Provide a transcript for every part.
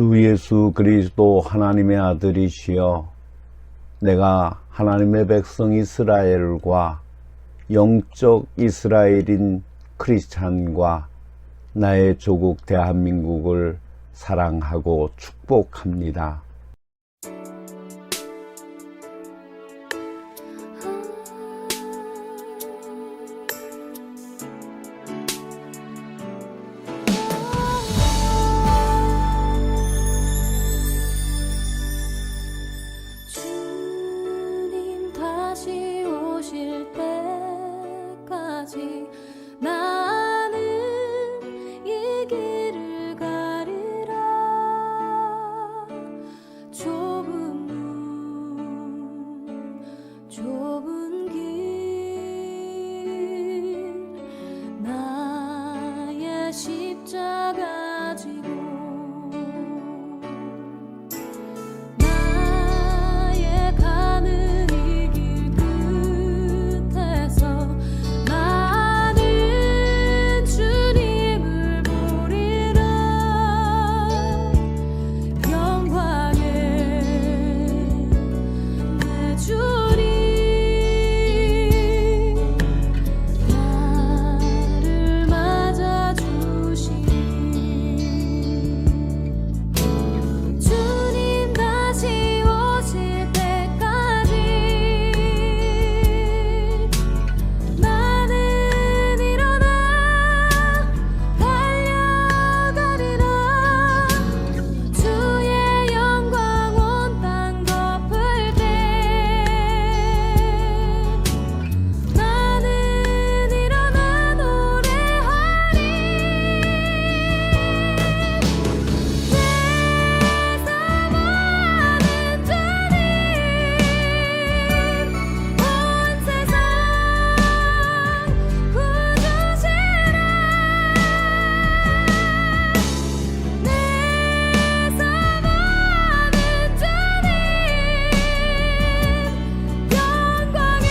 주 예수 그리스도 하나님의 아들이시여, 내가 하나님의 백성 이스라엘과 영적 이스라엘인 크리스찬과 나의 조국 대한민국을 사랑하고 축복합니다. 주님 다시 오실 때까지 나는 이 길을 가리라. 좁은 문 좁은 길 나의 십자가 지고 나의 가는 이 길 끝에서 나는 주님을 보리라. 영광의 내 주님 나를 맞아주시니 주님 다시 오실 때까지 나는 일어나 달려가리라. 주의 영광 온 땅 덮을 때 나는 일어나 노래하리. 내 사모하는 주님 온 세상 구주시라. 내 사모하는 주님 영광의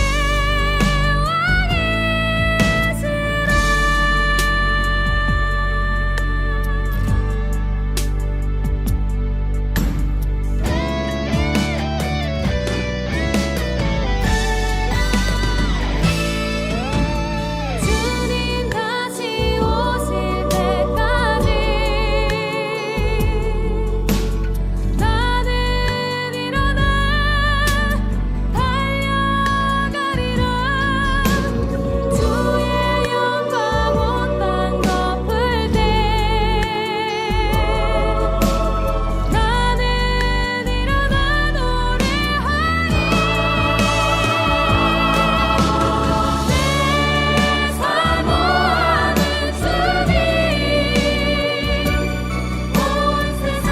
주님 다시 오실 때까지 나는 일어나 달려가리라. 주의 영광 온 땅 덮을 때 나는 일어나 노래하리. 내 사모하는 주님 온 세상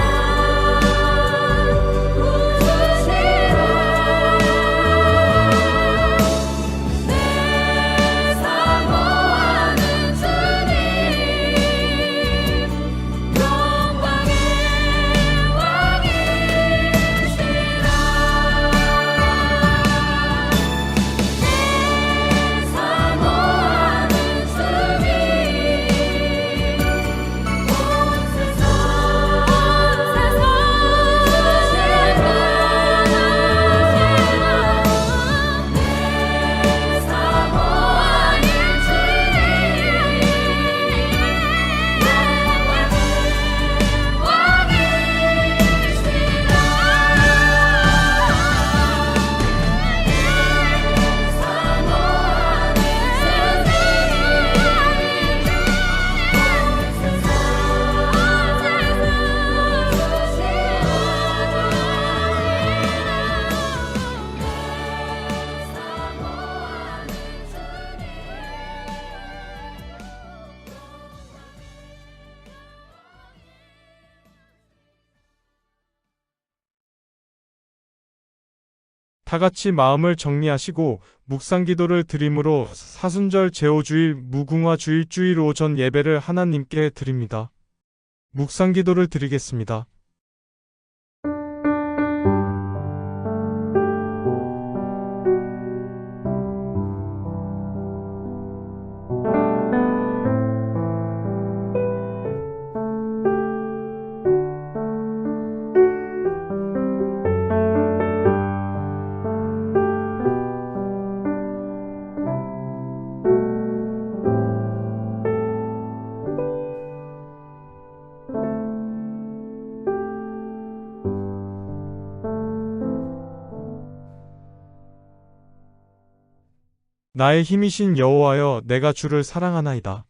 구주시라. 내 사모하는 주님 영광의 왕이시라. 내 사모하는 주님 온 세상 다같이 마음을 정리하시고 묵상기도를 드림으로 사순절 제5주일 무궁화 주일주일 오전 예배를 하나님께 드립니다. 묵상기도를 드리겠습니다. 나의 힘이신 여호와여, 내가 주를 사랑하나이다.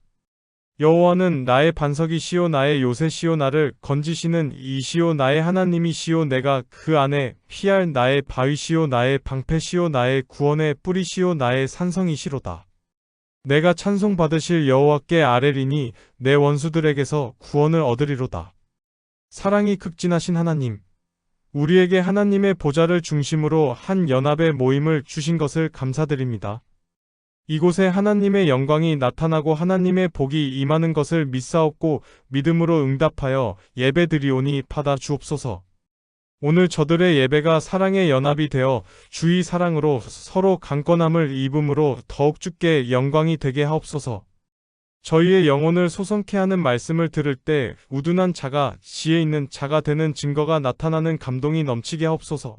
여호와는 나의 반석이시요 나의 요새시요 나를 건지시는 이시요 나의 하나님이시요 내가 그 안에 피할 나의 바위시요 나의 방패시요 나의 구원의 뿌리시요 나의 산성이시로다. 내가 찬송받으실 여호와께 아뢰리니 내 원수들에게서 구원을 얻으리로다. 사랑이 극진하신 하나님, 우리에게 하나님의 보좌를 중심으로 한 연합의 모임을 주신 것을 감사드립니다. 이곳에 하나님의 영광이 나타나고 하나님의 복이 임하는 것을 믿사옵고 믿음으로 응답하여 예배드리오니 받아 주옵소서. 오늘 저들의 예배가 사랑의 연합이 되어 주의 사랑으로 서로 강건함을 입음으로 더욱 주께 영광이 되게 하옵소서. 저희의 영혼을 소성케 하는 말씀을 들을 때 우둔한 자가 지혜 있는 자가 되는 증거가 나타나는 감동이 넘치게 하옵소서.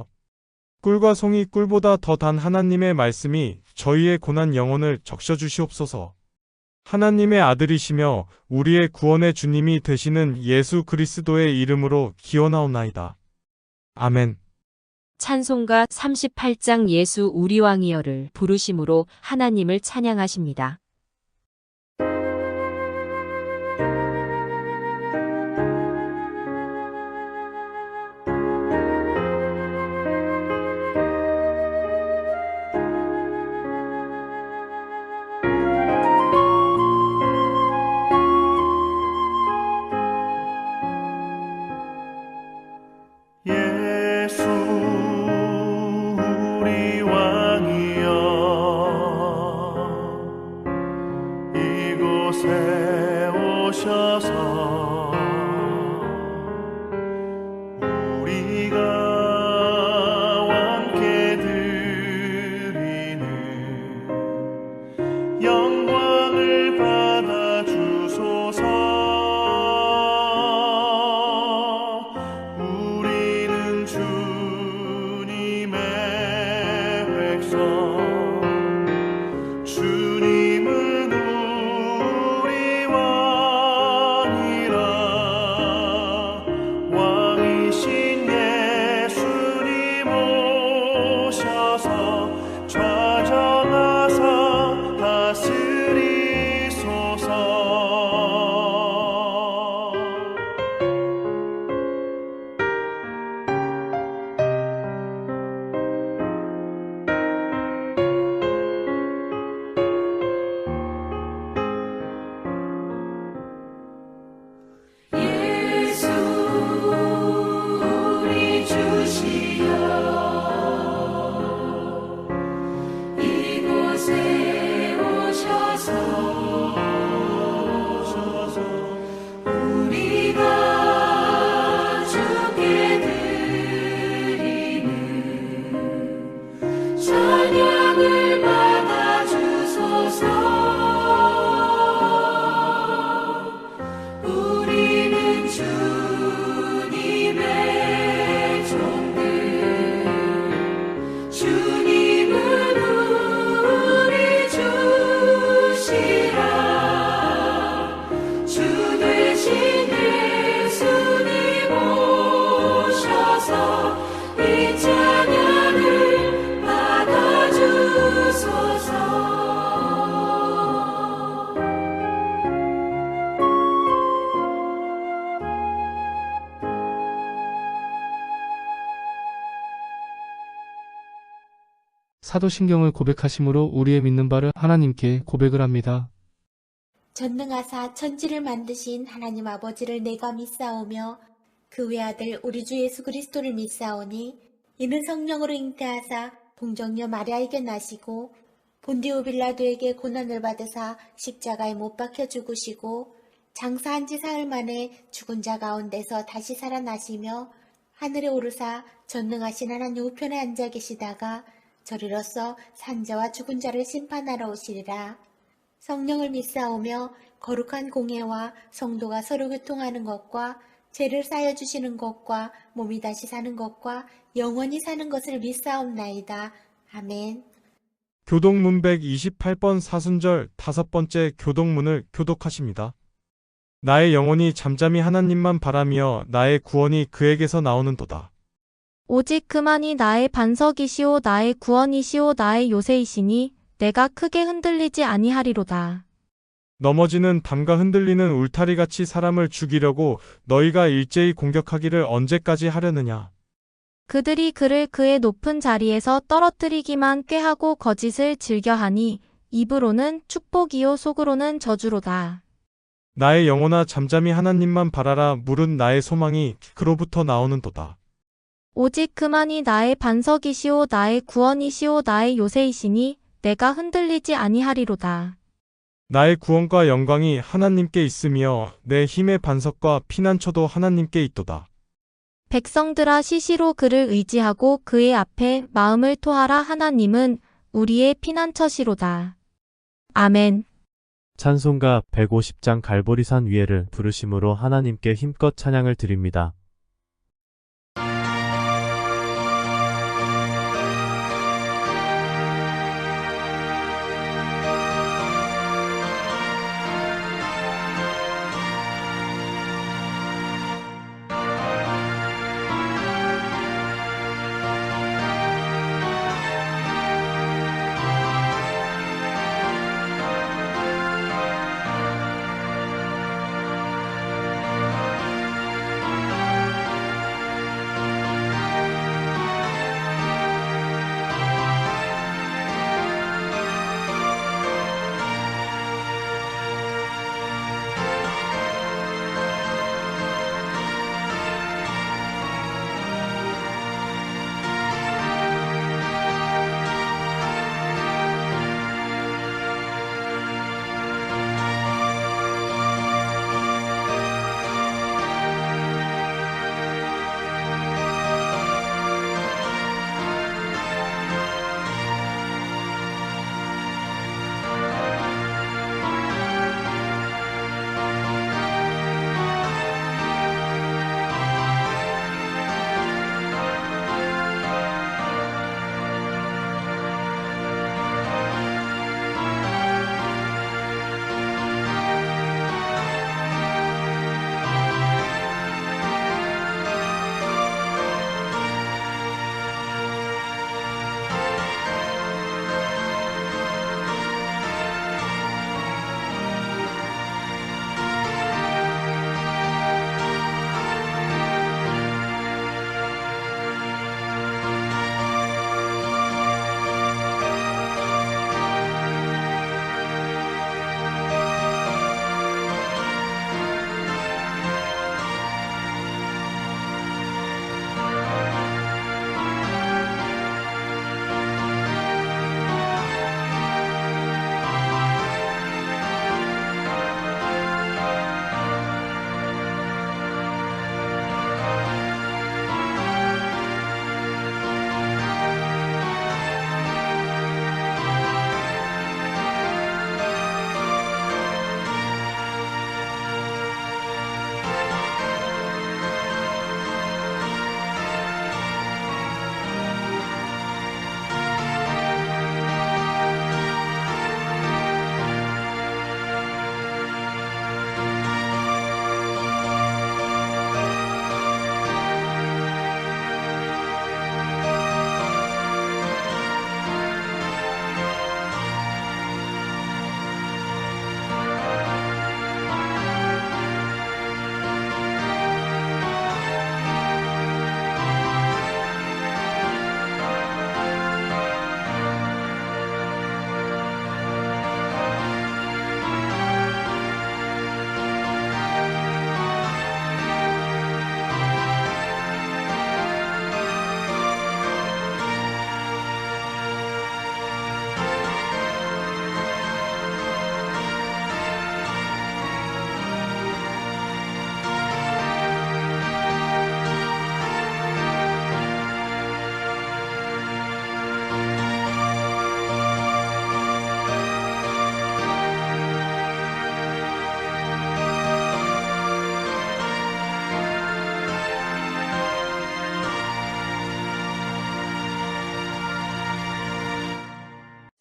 꿀과 송이 꿀보다 더 단 하나님의 말씀이 저희의 고난 영혼을 적셔주시옵소서. 하나님의 아들이시며 우리의 구원의 주님이 되시는 예수 그리스도의 이름으로 기원하옵나이다. 아멘. 찬송가 38장 예수 우리 왕이여를 부르심으로 하나님을 찬양하십니다. 예수 우리 왕이여 이곳에 오셔서 우리가 왕께 드리는 영광을 받아 주소서. 주님은 우리 왕이라 왕이신 예수님 오셔서 좌정하사 다스리소서. 찬양을 받아 주소서. 우리는 주님의 종들. 주님은 우리 주시라. 주 되신 예수님 오셔서 이 찬양을 받아 주소서. 사도신경을 고백하심으로 우리의 믿는 바를 하나님께 고백을 합니다. 전능하사 천지를 만드신 하나님 아버지를 내가 믿사오며 그 외아들 우리 주 예수 그리스도를 믿사오니 이는 성령으로 잉태하사 동정녀 마리아에게 나시고 본디오 빌라도에게 고난을 받으사 십자가에 못 박혀 죽으시고 장사한 지 사흘 만에 죽은 자 가운데서 다시 살아나시며 하늘에 오르사 전능하신 하나님 우편에 앉아 계시다가 저리로서 산자와 죽은 자를 심판하러 오시리라. 성령을 믿사오며 거룩한 공예와 성도가 서로 교통하는 것과 죄를 쌓여 주시는 것과 몸이 다시 사는 것과 영원히 사는 것을 믿사옵나이다. 아멘. 교독문 128번 사순절 5번째 교독문을 교독하십니다. 나의 영혼이 잠잠히 하나님만 바라며 나의 구원이 그에게서 나오는도다. 오직 그만이 나의 반석이시오 나의 구원이시오 나의 요새이시니 내가 크게 흔들리지 아니하리로다. 넘어지는 담과 흔들리는 울타리같이 사람을 죽이려고 너희가 일제히 공격하기를 언제까지 하려느냐. 그들이 그를 그의 높은 자리에서 떨어뜨리기만 꾀하고 거짓을 즐겨하니 입으로는 축복이요 속으로는 저주로다. 나의 영혼아 잠잠히 하나님만 바라라. 물은 나의 소망이 그로부터 나오는도다. 오직 그만이 나의 반석이시오 나의 구원이시오 나의 요새이시니 내가 흔들리지 아니하리로다. 나의 구원과 영광이 하나님께 있으며 내 힘의 반석과 피난처도 하나님께 있도다. 백성들아 시시로 그를 의지하고 그의 앞에 마음을 토하라. 하나님은 우리의 피난처시로다. 아멘. 찬송가 150장 갈보리산 위에를 부르심으로 하나님께 힘껏 찬양을 드립니다.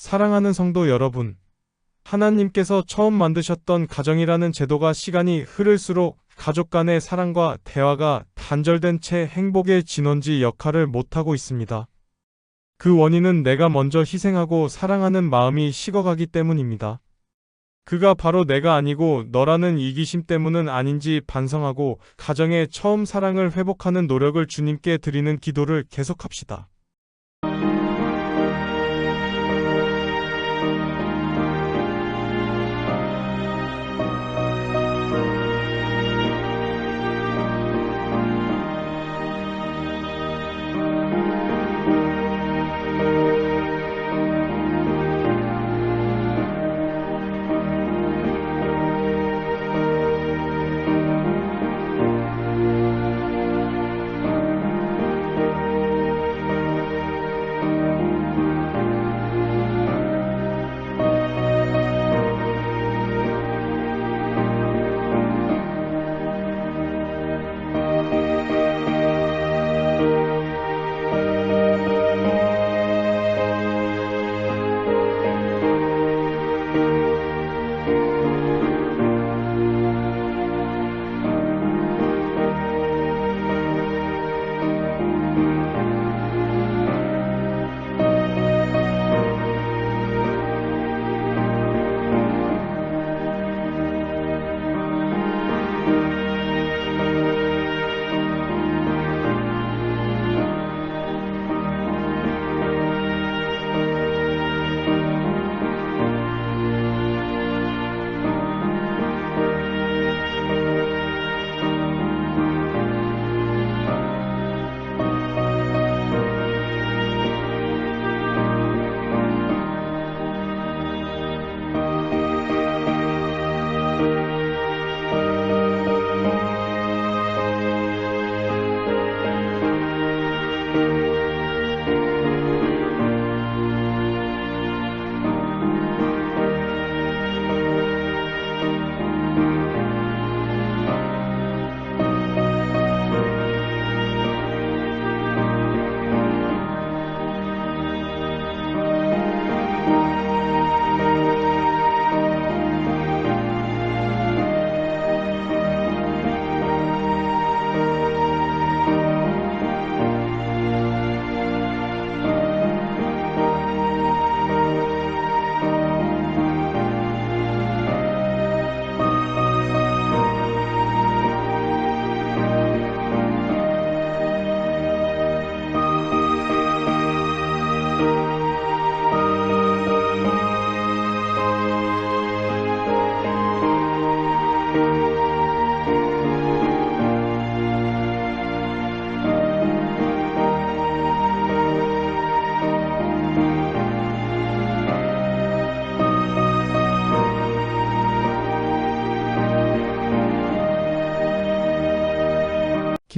사랑하는 성도 여러분, 하나님께서 처음 만드셨던 가정이라는 제도가 시간이 흐를수록 가족 간의 사랑과 대화가 단절된 채 행복의 진원지 역할을 못하고 있습니다. 그 원인은 내가 먼저 희생하고 사랑하는 마음이 식어가기 때문입니다. 그가 바로 내가 아니고 너라는 이기심 때문은 아닌지 반성하고 가정의 처음 사랑을 회복하는 노력을 주님께 드리는 기도를 계속합시다.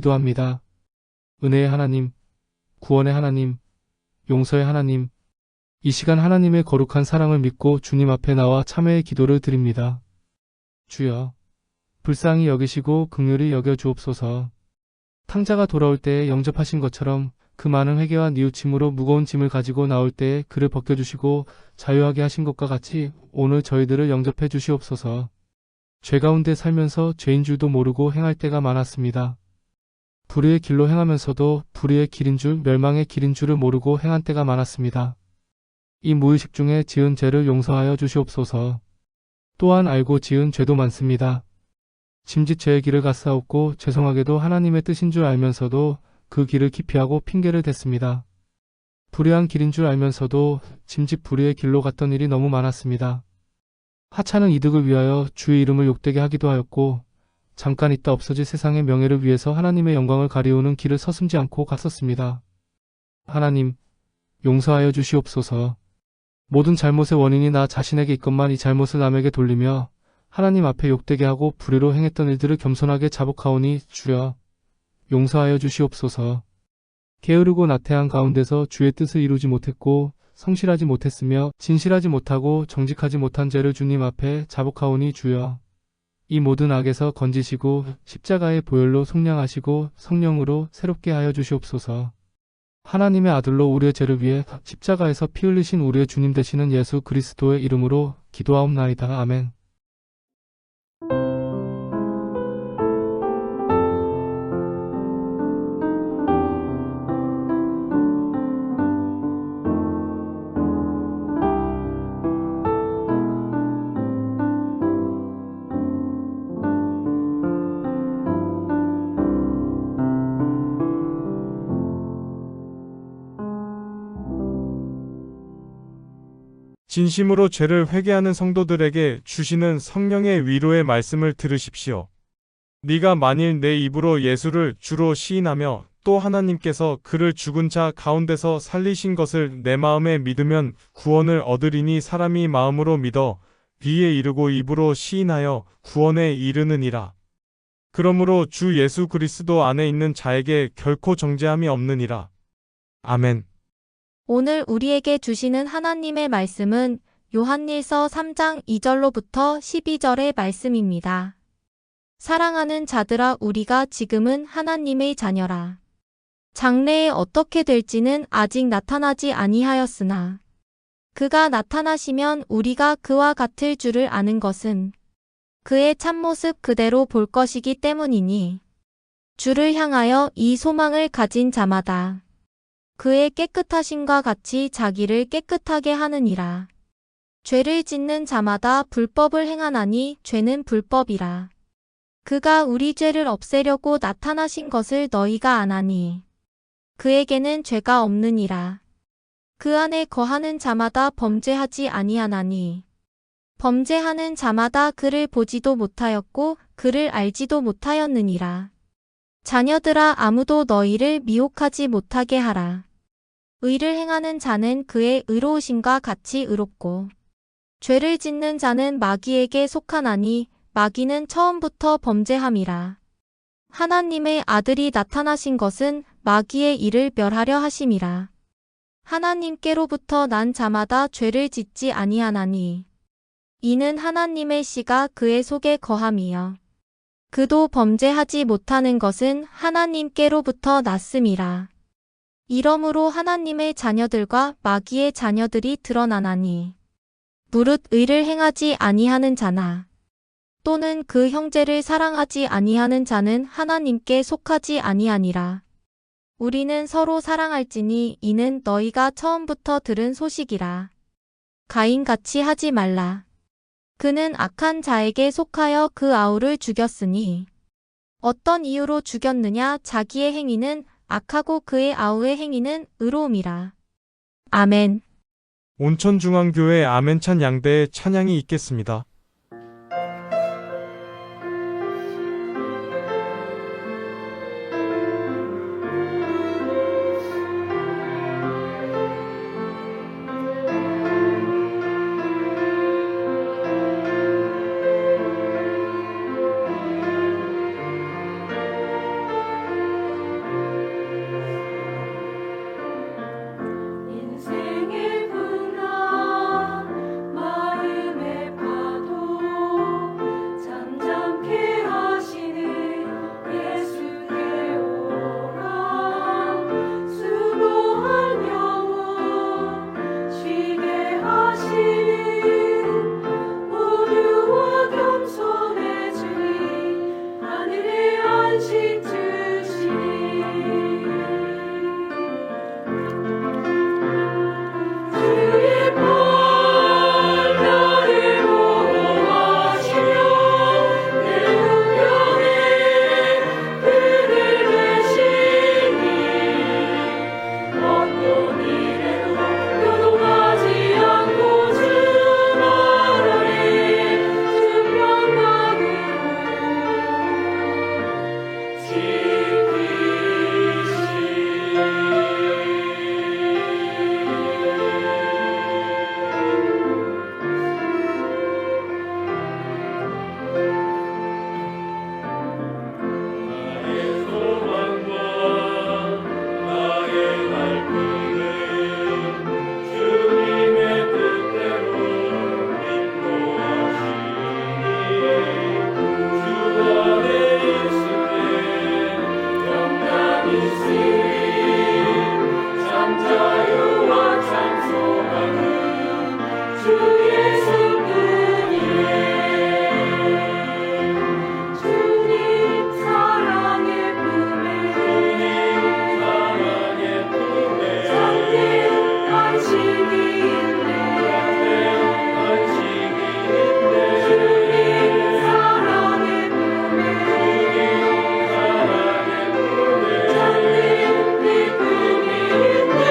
기도합니다. 은혜의 하나님, 구원의 하나님, 용서의 하나님, 이 시간 하나님의 거룩한 사랑을 믿고 주님 앞에 나와 참회의 기도를 드립니다. 주여, 불쌍히 여기시고 긍휼히 여겨 주옵소서. 탕자가 돌아올 때에 영접하신 것처럼 그 많은 회개와 뉘우침으로 무거운 짐을 가지고 나올 때에 그를 벗겨주시고 자유하게 하신 것과 같이 오늘 저희들을 영접해 주시옵소서. 죄 가운데 살면서 죄인 줄도 모르고 행할 때가 많았습니다. 불의의 길로 행하면서도 불의의 길인 줄, 멸망의 길인 줄을 모르고 행한 때가 많았습니다. 이 무의식 중에 지은 죄를 용서하여 주시옵소서. 또한 알고 지은 죄도 많습니다. 짐짓 죄의 길을 갔사옵고 죄송하게도 하나님의 뜻인 줄 알면서도 그 길을 기피하고 핑계를 댔습니다. 불의한 길인 줄 알면서도 짐짓 불의의 길로 갔던 일이 너무 많았습니다. 하찮은 이득을 위하여 주의 이름을 욕되게 하기도 하였고 잠깐 있다 없어질 세상의 명예를 위해서 하나님의 영광을 가리우는 길을 서슴지 않고 갔었습니다. 하나님, 용서하여 주시옵소서. 모든 잘못의 원인이 나 자신에게 있건만 이 잘못을 남에게 돌리며 하나님 앞에 욕되게 하고 불의로 행했던 일들을 겸손하게 자복하오니 주여 용서하여 주시옵소서. 게으르고 나태한 가운데서 주의 뜻을 이루지 못했고 성실하지 못했으며 진실하지 못하고 정직하지 못한 죄를 주님 앞에 자복하오니 주여 이 모든 악에서 건지시고 십자가의 보혈로 속량하시고 성령으로 새롭게 하여 주시옵소서. 하나님의 아들로 우리의 죄를 위해 십자가에서 피 흘리신 우리의 주님 되시는 예수 그리스도의 이름으로 기도하옵나이다. 아멘. 진심으로 죄를 회개하는 성도들에게 주시는 성령의 위로의 말씀을 들으십시오. 네가 만일 내 입으로 예수를 주로 시인하며 또 하나님께서 그를 죽은 자 가운데서 살리신 것을 내 마음에 믿으면 구원을 얻으리니 사람이 마음으로 믿어 귀에 이르고 입으로 시인하여 구원에 이르느니라. 그러므로 주 예수 그리스도 안에 있는 자에게 결코 정죄함이 없느니라. 아멘. 오늘 우리에게 주시는 하나님의 말씀은 요한일서 3장 2절로부터 12절의 말씀입니다. 사랑하는 자들아, 우리가 지금은 하나님의 자녀라. 장래에 어떻게 될지는 아직 나타나지 아니하였으나 그가 나타나시면 우리가 그와 같을 줄을 아는 것은 그의 참모습 그대로 볼 것이기 때문이니 주를 향하여 이 소망을 가진 자마다 그의 깨끗하심과 같이 자기를 깨끗하게 하느니라. 죄를 짓는 자마다 불법을 행하나니 죄는 불법이라. 그가 우리 죄를 없애려고 나타나신 것을 너희가 아나니 그에게는 죄가 없느니라. 그 안에 거하는 자마다 범죄하지 아니하나니 범죄하는 자마다 그를 보지도 못하였고 그를 알지도 못하였느니라. 자녀들아, 아무도 너희를 미혹하지 못하게 하라. 의를 행하는 자는 그의 의로우심과 같이 의롭고 죄를 짓는 자는 마귀에게 속하나니 마귀는 처음부터 범죄함이라. 하나님의 아들이 나타나신 것은 마귀의 일을 멸하려 하심이라. 하나님께로부터 난 자마다 죄를 짓지 아니하나니 이는 하나님의 씨가 그의 속에 거함이여. 그도 범죄하지 못하는 것은 하나님께로부터 났음이라. 이러므로 하나님의 자녀들과 마귀의 자녀들이 드러나나니 무릇 의를 행하지 아니하는 자나 또는 그 형제를 사랑하지 아니하는 자는 하나님께 속하지 아니하니라. 우리는 서로 사랑할지니 이는 너희가 처음부터 들은 소식이라. 가인같이 하지 말라. 그는 악한 자에게 속하여 그 아우를 죽였으니 어떤 이유로 죽였느냐? 자기의 행위는 악하고 그의 아우의 행위는 의로움이라. 아멘. 온천중앙교회 아멘찬 양대의 찬양이 있겠습니다. 인생의 풍랑 마음의 파도 잠잠케 하시는 예수께 오라. 수고한 영혼 쉬게 하시는 모두와 겸손의 주님 하늘의 안식 주시니 주의 발 나를 보호하시며 내 운명에 그늘 되시니 어떤 일에도 요동하지 않고 주 나라의 증명하고 나의 소망과 나의 날개는 주님의 뜻대로 인도하시니 주 안에 있을 때 영광이 있으리 잠자유와 찬송하는 주 예수뿐이네. 주님 사랑의 품에 잠든 안식이 있네. 주님 사랑의 품에 잠든 기쁨이 있네.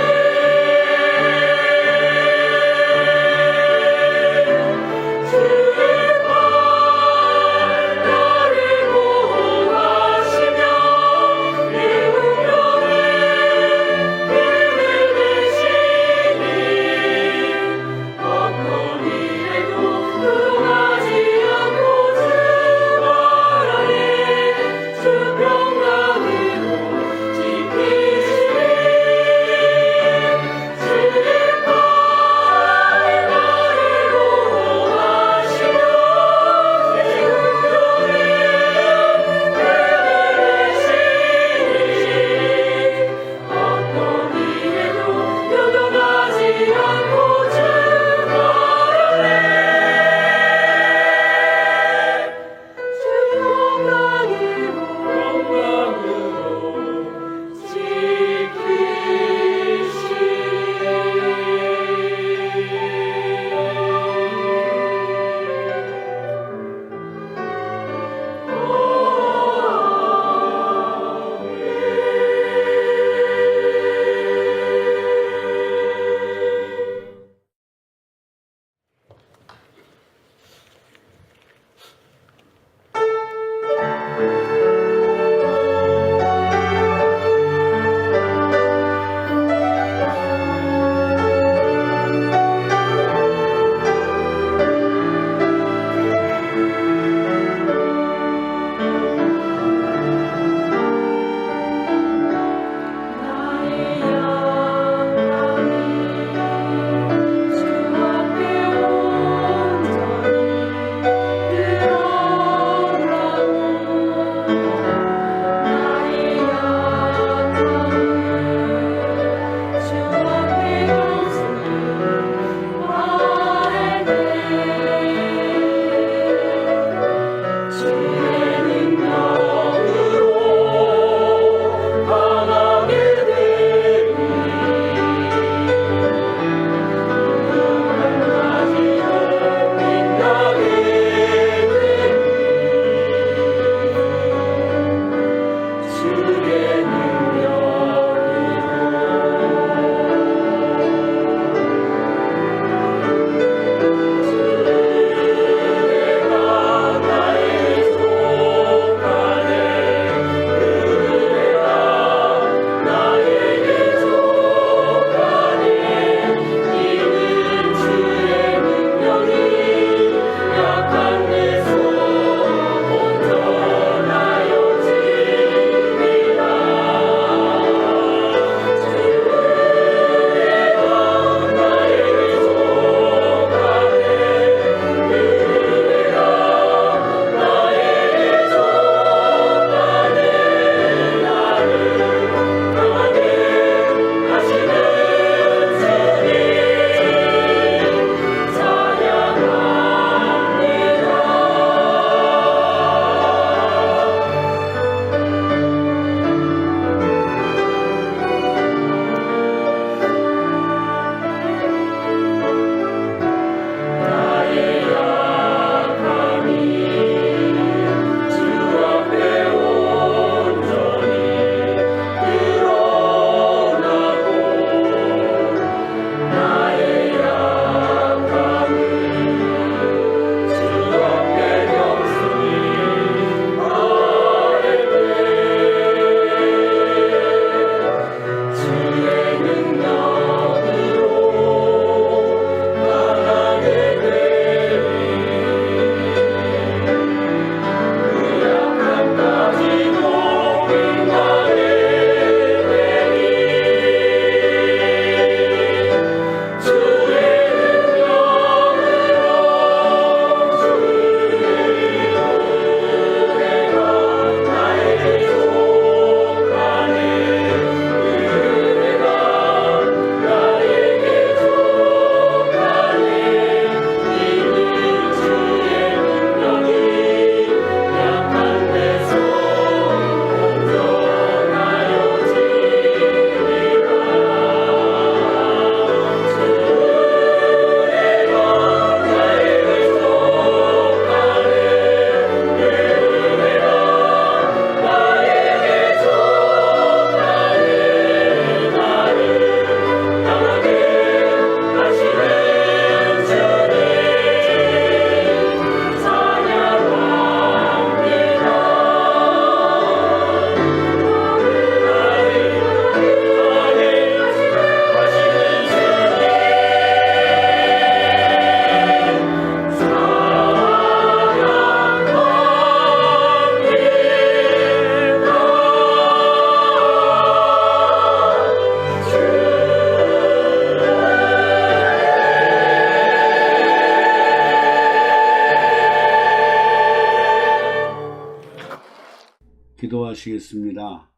기도하겠습니다.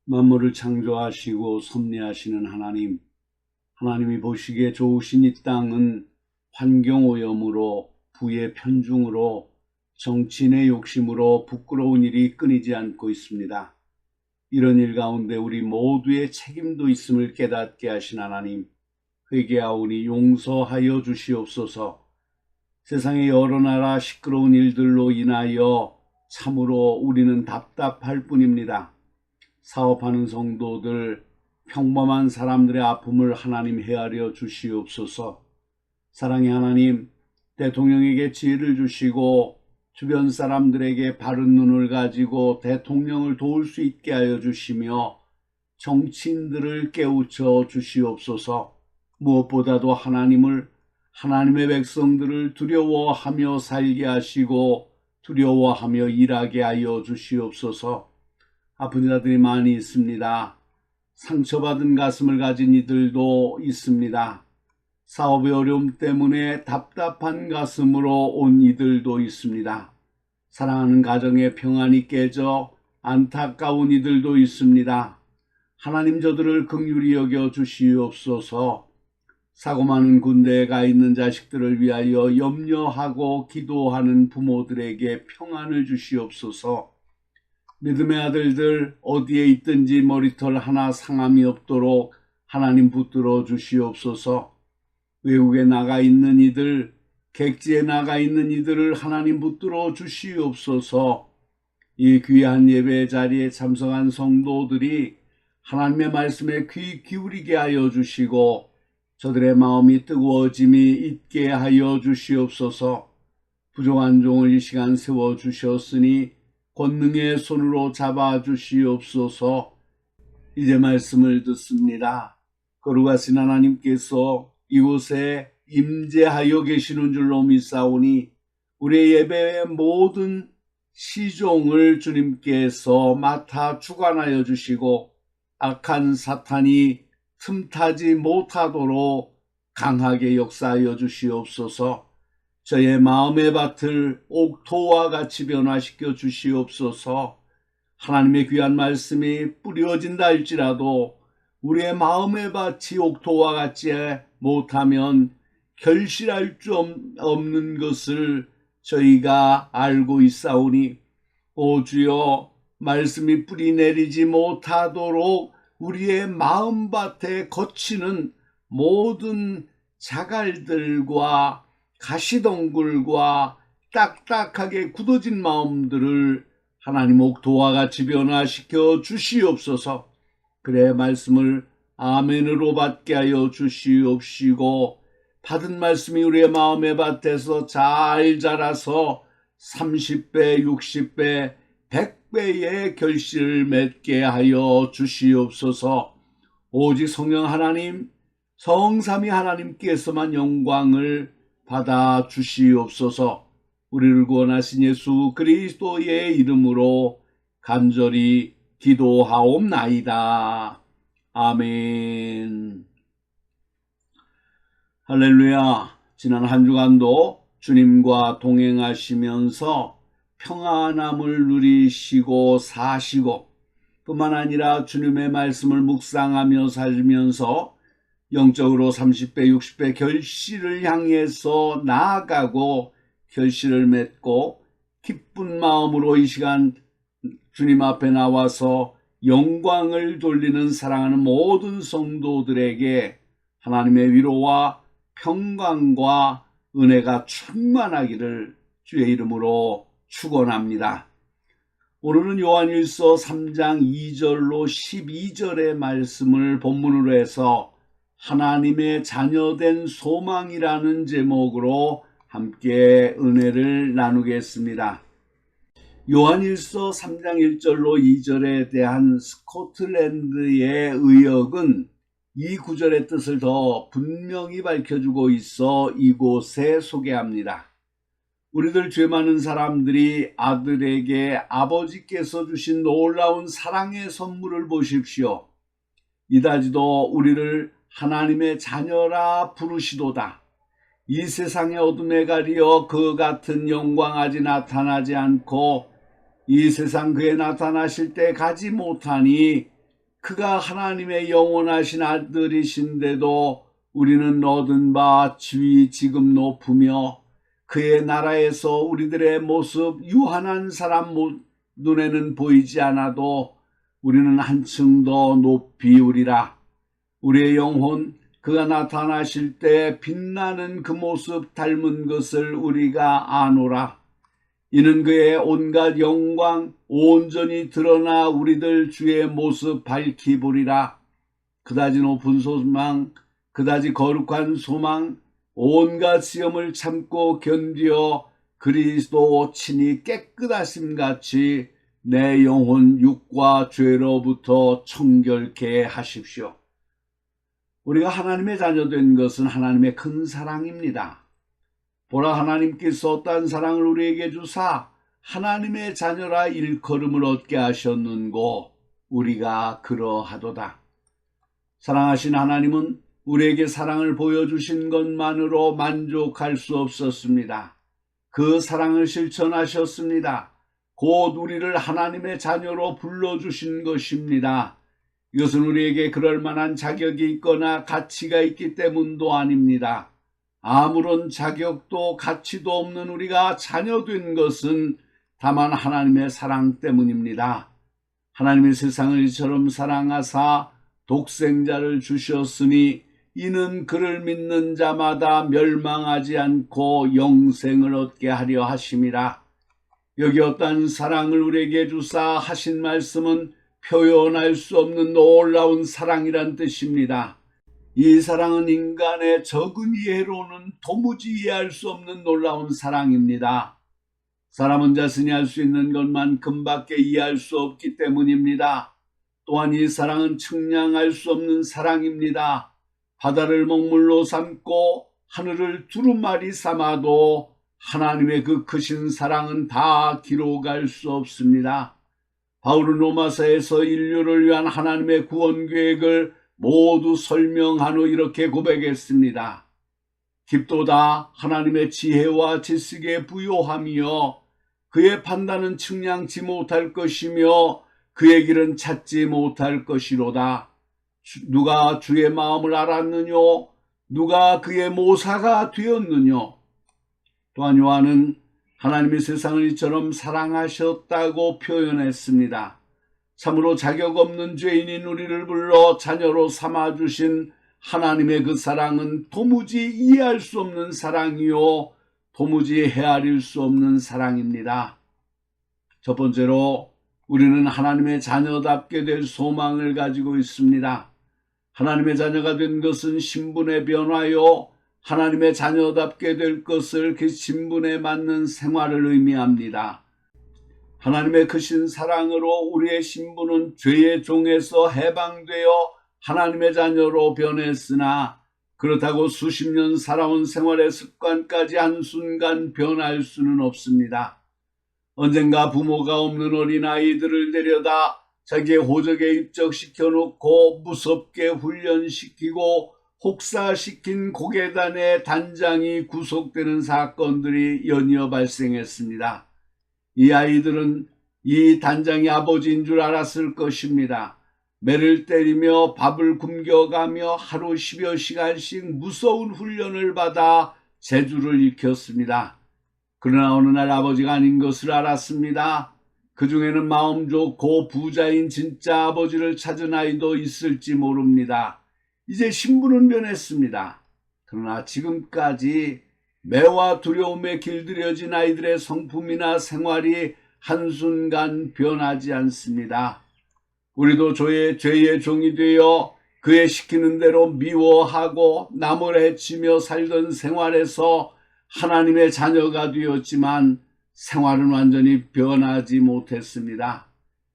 만물을 창조하시고 섭리하시는 하나님, 하나님이 보시기에 좋으신 이 땅은 환경오염으로, 부의 편중으로, 정치인의 욕심으로 부끄러운 일이 끊이지 않고 있습니다. 이런 일 가운데 우리 모두의 책임도 있음을 깨닫게 하신 하나님, 회개하오니 용서하여 주시옵소서. 세상의 여러 나라 시끄러운 일들로 인하여 참으로 우리는 답답할 뿐입니다. 사업하는 성도들, 평범한 사람들의 아픔을 하나님 헤아려 주시옵소서. 사랑의 하나님, 대통령에게 지혜를 주시고 주변 사람들에게 바른 눈을 가지고 대통령을 도울 수 있게 하여 주시며 정치인들을 깨우쳐 주시옵소서. 무엇보다도 하나님의 백성들을 두려워하며 살게 하시고 두려워하며 일하게 하여 주시옵소서. 아픈 자들이 많이 있습니다. 상처받은 가슴을 가진 이들도 있습니다. 사업의 어려움 때문에 답답한 가슴으로 온 이들도 있습니다. 사랑하는 가정의 평안이 깨져 안타까운 이들도 있습니다. 하나님 저들을 긍휼히 여겨 주시옵소서. 사고 많은 군대에 가 있는 자식들을 위하여 염려하고 기도하는 부모들에게 평안을 주시옵소서. 믿음의 아들들 어디에 있든지 머리털 하나 상함이 없도록 하나님 붙들어 주시옵소서. 외국에 나가 있는 이들, 객지에 나가 있는 이들을 하나님 붙들어 주시옵소서. 이 귀한 예배 자리에 참석한 성도들이 하나님의 말씀에 귀 기울이게 하여 주시고 저들의 마음이 뜨거워짐이 있게 하여 주시옵소서. 부족한 종을 이 시간 세워주셨으니 권능의 손으로 잡아주시옵소서. 이제 말씀을 듣습니다. 거룩하신 하나님께서 이곳에 임재하여 계시는 줄로 믿사오니 우리의 예배의 모든 시종을 주님께서 맡아 주관하여 주시고 악한 사탄이 틈타지 못하도록 강하게 역사하여 주시옵소서. 저의 마음의 밭을 옥토와 같이 변화시켜 주시옵소서. 하나님의 귀한 말씀이 뿌려진다 할지라도 우리의 마음의 밭이 옥토와 같지 못하면 결실할 수 없는 것을 저희가 알고 있사오니 오 주여, 말씀이 뿌리 내리지 못하도록 우리의 마음밭에 거치는 모든 자갈들과 가시덩굴과 딱딱하게 굳어진 마음들을 하나님 옥토와 같이 변화시켜 주시옵소서. 그래 말씀을 아멘으로 받게 하여 주시옵시고 받은 말씀이 우리의 마음의 밭에서 잘 자라서 30배, 60배, 100배의 결실을 맺게 하여 주시옵소서. 오직 성령 하나님, 성삼위 하나님께서만 영광을 받아 주시옵소서. 우리를 구원하신 예수 그리스도의 이름으로 간절히 기도하옵나이다. 아멘. 할렐루야. 지난 한 주간도 주님과 동행하시면서 평안함을 누리시고 사시고 뿐만 아니라 주님의 말씀을 묵상하며 살면서 영적으로 30배, 60배 결실을 향해서 나아가고 결실을 맺고 기쁜 마음으로 이 시간 주님 앞에 나와서 영광을 돌리는 사랑하는 모든 성도들에게 하나님의 위로와 평강과 은혜가 충만하기를 주의 이름으로 축원합니다. 오늘은 요한일서 3장 2절로 12절의 말씀을 본문으로 해서 하나님의 자녀된 소망이라는 제목으로 함께 은혜를 나누겠습니다. 요한일서 3장 1절로 2절에 대한 스코틀랜드의 의역은 이 구절의 뜻을 더 분명히 밝혀주고 있어 이곳에 소개합니다. 우리들 죄 많은 사람들이 아들에게 아버지께서 주신 놀라운 사랑의 선물을 보십시오. 이다지도 우리를 하나님의 자녀라 부르시도다. 이 세상의 어둠에 가리어 그 같은 영광 아직 나타나지 않고 이 세상 그에 나타나실 때 가지 못하니 그가 하나님의 영원하신 아들이신데도 우리는 얻은 바 지위 지금 높으며 그의 나라에서 우리들의 모습 유한한 사람 눈에는 보이지 않아도 우리는 한층 더 높이 우리라. 우리의 영혼 그가 나타나실 때 빛나는 그 모습 닮은 것을 우리가 아노라. 이는 그의 온갖 영광 온전히 드러나 우리들 주의 모습 밝히 보리라. 그다지 높은 소망 그다지 거룩한 소망 온갖 시험을 참고 견디어 그리스도 친히 깨끗하심 같이 내 영혼 육과 죄로부터 청결케 하십시오. 우리가 하나님의 자녀된 것은 하나님의 큰 사랑입니다. 보라, 하나님께서 어떠한 사랑을 우리에게 주사 하나님의 자녀라 일컬음을 얻게 하셨는고 우리가 그러하도다. 사랑하신 하나님은 우리에게 사랑을 보여주신 것만으로 만족할 수 없었습니다. 그 사랑을 실천하셨습니다. 곧 우리를 하나님의 자녀로 불러주신 것입니다. 이것은 우리에게 그럴 만한 자격이 있거나 가치가 있기 때문도 아닙니다. 아무런 자격도 가치도 없는 우리가 자녀된 것은 다만 하나님의 사랑 때문입니다. 하나님의 세상을 이처럼 사랑하사 독생자를 주셨으니 이는 그를 믿는 자마다 멸망하지 않고 영생을 얻게 하려 하심이라. 여기 어떠한 사랑을 우리에게 주사 하신 말씀은 표현할 수 없는 놀라운 사랑이란 뜻입니다. 이 사랑은 인간의 적은 이해로는 도무지 이해할 수 없는 놀라운 사랑입니다. 사람은 자신이 할 수 있는 것만큼밖에 이해할 수 없기 때문입니다. 또한 이 사랑은 측량할 수 없는 사랑입니다. 바다를 먹물로 삼고 하늘을 두루마리 삼아도 하나님의 그 크신 사랑은 다 기록할 수 없습니다. 바울은 로마서에서 인류를 위한 하나님의 구원 계획을 모두 설명한 후 이렇게 고백했습니다. 깊도다 하나님의 지혜와 지식에 부요하며 그의 판단은 측량치 못할 것이며 그의 길은 찾지 못할 것이로다. 누가 주의 마음을 알았느뇨? 누가 그의 모사가 되었느뇨? 또한 요한은 하나님이 세상을 이처럼 사랑하셨다고 표현했습니다. 참으로 자격 없는 죄인인 우리를 불러 자녀로 삼아주신 하나님의 그 사랑은 도무지 이해할 수 없는 사랑이요 도무지 헤아릴 수 없는 사랑입니다. 첫 번째로 우리는 하나님의 자녀답게 될 소망을 가지고 있습니다. 하나님의 자녀가 된 것은 신분의 변화요 하나님의 자녀답게 될 것을 그 신분에 맞는 생활을 의미합니다. 하나님의 크신 사랑으로 우리의 신분은 죄의 종에서 해방되어 하나님의 자녀로 변했으나 그렇다고 수십 년 살아온 생활의 습관까지 한순간 변할 수는 없습니다. 언젠가 부모가 없는 어린아이들을 데려다 자기의 호적에 입적시켜 놓고 무섭게 훈련시키고 혹사시킨 고계단의 단장이 구속되는 사건들이 연이어 발생했습니다. 이 아이들은 이 단장이 아버지인 줄 알았을 것입니다. 매를 때리며 밥을 굶겨가며 하루 10여 시간씩 무서운 훈련을 받아 재주를 익혔습니다. 그러나 어느 날 아버지가 아닌 것을 알았습니다. 그 중에는 마음 좋고 부자인 진짜 아버지를 찾은 아이도 있을지 모릅니다. 이제 신분은 변했습니다. 그러나 지금까지 매와 두려움에 길들여진 아이들의 성품이나 생활이 한순간 변하지 않습니다. 우리도 죄의 종이 되어 그의 시키는 대로 미워하고 남을 해치며 살던 생활에서 하나님의 자녀가 되었지만 생활은 완전히 변하지 못했습니다.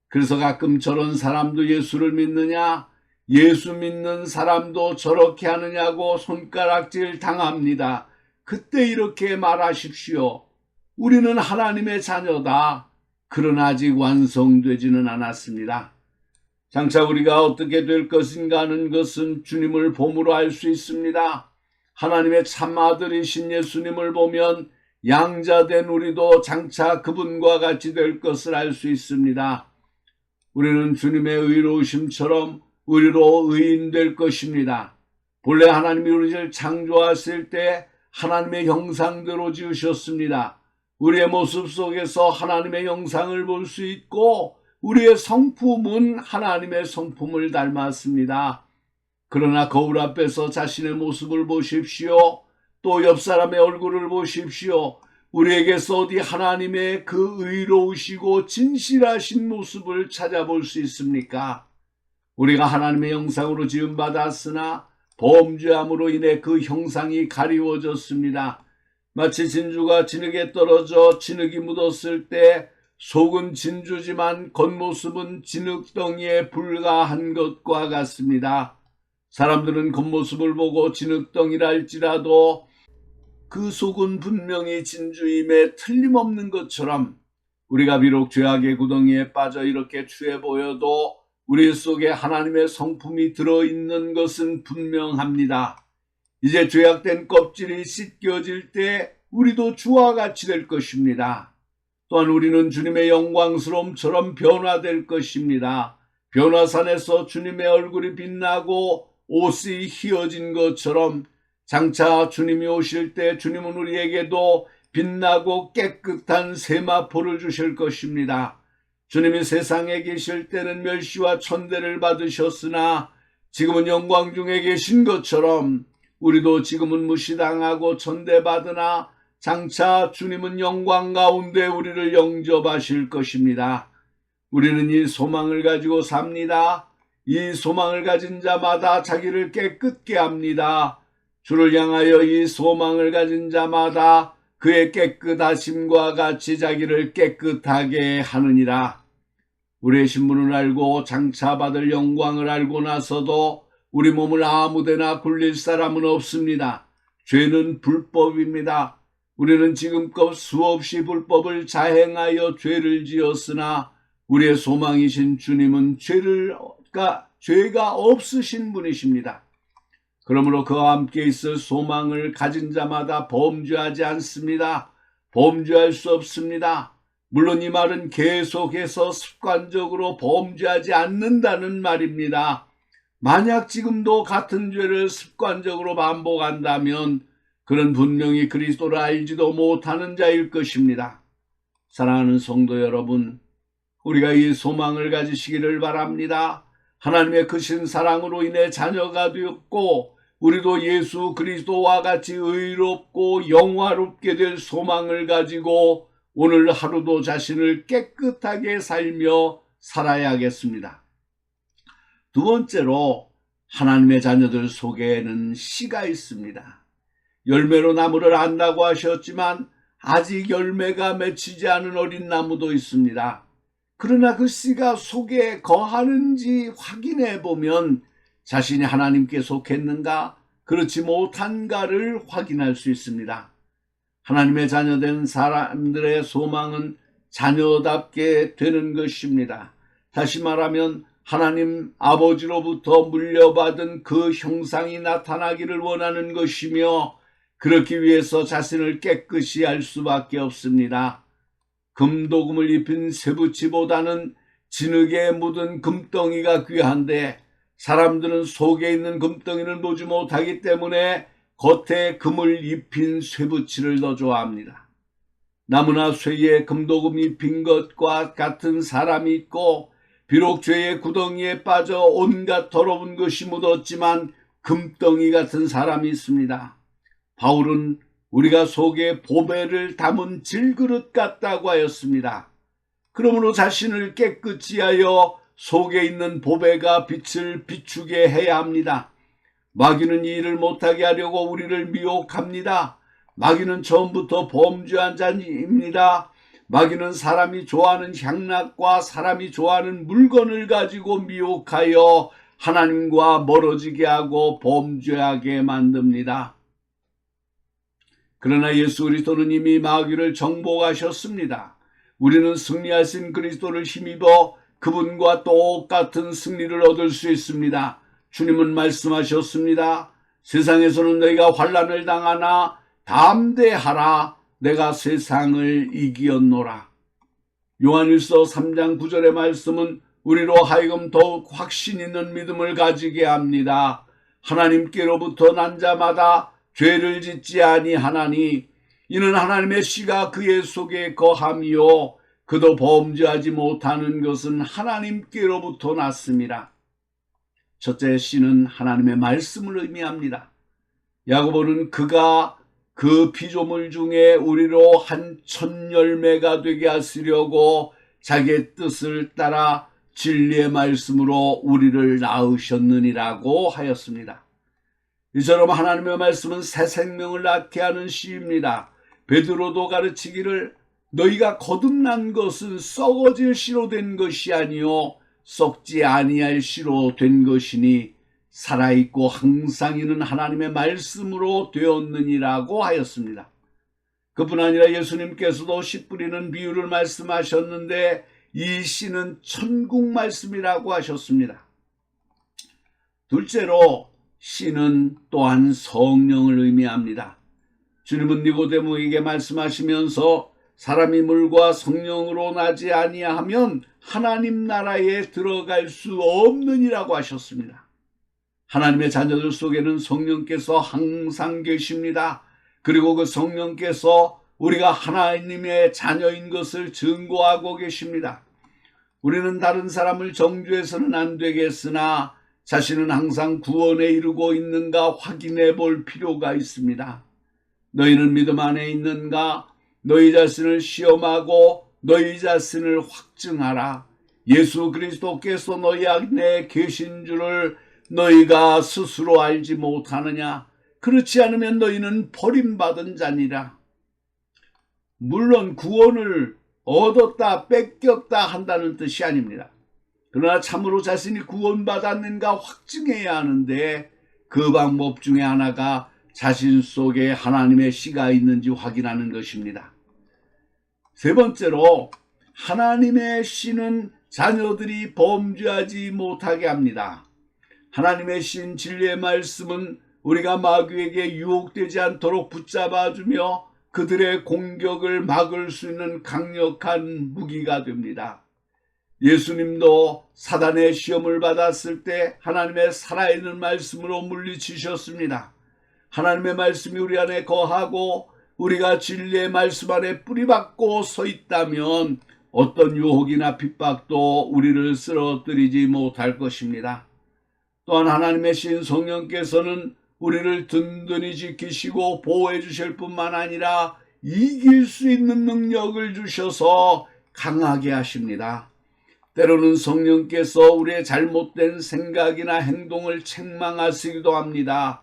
그래서 가끔 저런 사람도 예수를 믿느냐? 예수 믿는 사람도 저렇게 하느냐고 손가락질 당합니다. 그때 이렇게 말하십시오. 우리는 하나님의 자녀다. 그러나 아직 완성되지는 않았습니다. 장차 우리가 어떻게 될 것인가 하는 것은 주님을 봄으로 알 수 있습니다. 하나님의 참 아들이신 예수님을 보면 양자된 우리도 장차 그분과 같이 될 것을 알 수 있습니다. 우리는 주님의 의로우심처럼 우리로 의인될 것입니다. 본래 하나님이 우리를 창조하실 때 하나님의 형상대로 지으셨습니다. 우리의 모습 속에서 하나님의 형상을 볼 수 있고 우리의 성품은 하나님의 성품을 닮았습니다. 그러나 거울 앞에서 자신의 모습을 보십시오. 또 옆 사람의 얼굴을 보십시오. 우리에게서 어디 하나님의 그 의로우시고 진실하신 모습을 찾아볼 수 있습니까? 우리가 하나님의 형상으로 지음받았으나 범죄함으로 인해 그 형상이 가리워졌습니다. 마치 진주가 진흙에 떨어져 진흙이 묻었을 때 속은 진주지만 겉모습은 진흙덩이에 불과한 것과 같습니다. 사람들은 겉모습을 보고 진흙덩이라 할지라도 그 속은 분명히 진주임에 틀림없는 것처럼 우리가 비록 죄악의 구덩이에 빠져 이렇게 추해 보여도 우리 속에 하나님의 성품이 들어있는 것은 분명합니다. 이제 죄악된 껍질이 씻겨질 때 우리도 주와 같이 될 것입니다. 또한 우리는 주님의 영광스러움처럼 변화될 것입니다. 변화산에서 주님의 얼굴이 빛나고 옷이 휘어진 것처럼 장차 주님이 오실 때 주님은 우리에게도 빛나고 깨끗한 세마포를 주실 것입니다. 주님이 세상에 계실 때는 멸시와 천대를 받으셨으나 지금은 영광 중에 계신 것처럼 우리도 지금은 무시당하고 천대받으나 장차 주님은 영광 가운데 우리를 영접하실 것입니다. 우리는 이 소망을 가지고 삽니다. 이 소망을 가진 자마다 자기를 깨끗게 합니다. 주를 향하여 이 소망을 가진 자마다 그의 깨끗하심과 같이 자기를 깨끗하게 하느니라. 우리의 신분을 알고 장차 받을 영광을 알고 나서도 우리 몸을 아무데나 굴릴 사람은 없습니다. 죄는 불법입니다. 우리는 지금껏 수없이 불법을 자행하여 죄를 지었으나 우리의 소망이신 주님은 죄가 없으신 분이십니다. 그러므로 그와 함께 있을 소망을 가진 자마다 범죄하지 않습니다. 범죄할 수 없습니다. 물론 이 말은 계속해서 습관적으로 범죄하지 않는다는 말입니다. 만약 지금도 같은 죄를 습관적으로 반복한다면 그는 분명히 그리스도를 알지도 못하는 자일 것입니다. 사랑하는 성도 여러분, 우리가 이 소망을 가지시기를 바랍니다. 하나님의 크신 사랑으로 인해 자녀가 되었고 우리도 예수 그리스도와 같이 의롭고 영화롭게 될 소망을 가지고 오늘 하루도 자신을 깨끗하게 살며 살아야겠습니다. 두 번째로 하나님의 자녀들 속에는 씨가 있습니다. 열매로 나무를 안다고 하셨지만 아직 열매가 맺히지 않은 어린 나무도 있습니다. 그러나 그 씨가 속에 거하는지 확인해 보면 자신이 하나님께 속했는가 그렇지 못한가를 확인할 수 있습니다. 하나님의 자녀된 사람들의 소망은 자녀답게 되는 것입니다. 다시 말하면 하나님 아버지로부터 물려받은 그 형상이 나타나기를 원하는 것이며 그렇기 위해서 자신을 깨끗이 할 수밖에 없습니다. 금도금을 입힌 쇠붙이보다는 진흙에 묻은 금덩이가 귀한데 사람들은 속에 있는 금덩이를 보지 못하기 때문에 겉에 금을 입힌 쇠붙이를 더 좋아합니다. 나무나 쇠에 금도금 입힌 것과 같은 사람이 있고 비록 죄의 구덩이에 빠져 온갖 더러운 것이 묻었지만 금덩이 같은 사람이 있습니다. 바울은 우리가 속에 보배를 담은 질그릇 같다고 하였습니다. 그러므로 자신을 깨끗이 하여 속에 있는 보배가 빛을 비추게 해야 합니다. 마귀는 이 일을 못하게 하려고 우리를 미혹합니다. 마귀는 처음부터 범죄한 자입니다. 마귀는 사람이 좋아하는 향락과 사람이 좋아하는 물건을 가지고 미혹하여 하나님과 멀어지게 하고 범죄하게 만듭니다. 그러나 예수 그리스도는 이미 마귀를 정복하셨습니다. 우리는 승리하신 그리스도를 힘입어 그분과 똑같은 승리를 얻을 수 있습니다. 주님은 말씀하셨습니다. 세상에서는 너희가 환난을 당하나 담대하라. 내가 세상을 이기었노라. 요한일서 3장 9절의 말씀은 우리로 하여금 더욱 확신 있는 믿음을 가지게 합니다. 하나님께로부터 난 자마다 죄를 짓지 아니하나니 이는 하나님의 씨가 그의 속에 거함이요 그도 범죄하지 못하는 것은 하나님께로부터 났습니다. 첫째 씨는 하나님의 말씀을 의미합니다. 야고보는 그가 그 피조물 중에 우리로 한 첫 열매가 되게 하시려고 자기의 뜻을 따라 진리의 말씀으로 우리를 낳으셨느니라고 하였습니다. 이처럼 하나님의 말씀은 새 생명을 낳게 하는 씨입니다. 베드로도 가르치기를 너희가 거듭난 것은 썩어질 씨로 된 것이 아니요 썩지 아니할 씨로 된 것이니 살아있고 항상 있는 하나님의 말씀으로 되었느니라고 하였습니다. 그뿐 아니라 예수님께서도 씨 뿌리는 비유를 말씀하셨는데 이 씨는 천국 말씀이라고 하셨습니다. 둘째로 씨는 또한 성령을 의미합니다. 주님은 니고데모에게 말씀하시면서 사람이 물과 성령으로 나지 아니하면 하나님 나라에 들어갈 수 없느니라고 하셨습니다. 하나님의 자녀들 속에는 성령께서 항상 계십니다. 그리고 그 성령께서 우리가 하나님의 자녀인 것을 증거하고 계십니다. 우리는 다른 사람을 정죄해서는 안 되겠으나 자신은 항상 구원에 이르고 있는가 확인해 볼 필요가 있습니다. 너희는 믿음 안에 있는가? 너희 자신을 시험하고 너희 자신을 확증하라. 예수 그리스도께서 너희 안에 계신 줄을 너희가 스스로 알지 못하느냐? 그렇지 않으면 너희는 버림받은 자니라. 물론 구원을 얻었다 뺏겼다 한다는 뜻이 아닙니다. 그러나 참으로 자신이 구원받았는가 확증해야 하는데 그 방법 중에 하나가 자신 속에 하나님의 씨가 있는지 확인하는 것입니다. 세 번째로 하나님의 씨는 자녀들이 범죄하지 못하게 합니다. 하나님의 신 진리의 말씀은 우리가 마귀에게 유혹되지 않도록 붙잡아주며 그들의 공격을 막을 수 있는 강력한 무기가 됩니다. 예수님도 사단의 시험을 받았을 때 하나님의 살아있는 말씀으로 물리치셨습니다. 하나님의 말씀이 우리 안에 거하고 우리가 진리의 말씀 안에 뿌리박고 서 있다면 어떤 유혹이나 핍박도 우리를 쓰러뜨리지 못할 것입니다. 또한 하나님의 신 성령께서는 우리를 든든히 지키시고 보호해 주실 뿐만 아니라 이길 수 있는 능력을 주셔서 강하게 하십니다. 때로는 성령께서 우리의 잘못된 생각이나 행동을 책망하시기도 합니다.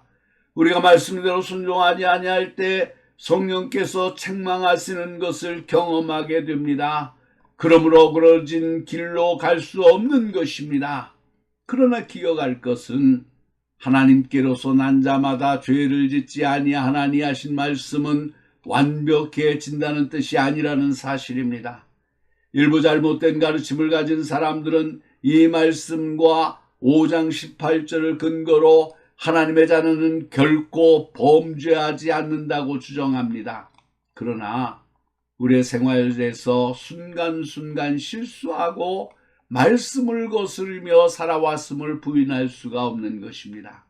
우리가 말씀대로 순종하지 아니할 때 성령께서 책망하시는 것을 경험하게 됩니다. 그러므로 그러진 길로 갈 수 없는 것입니다. 그러나 기억할 것은 하나님께로서 난 자마다 죄를 짓지 아니하나니 하신 말씀은 완벽해진다는 뜻이 아니라는 사실입니다. 일부 잘못된 가르침을 가진 사람들은 이 말씀과 5장 18절을 근거로 하나님의 자녀는 결코 범죄하지 않는다고 주장합니다. 그러나 우리의 생활에서 순간순간 실수하고 말씀을 거스르며 살아왔음을 부인할 수가 없는 것입니다.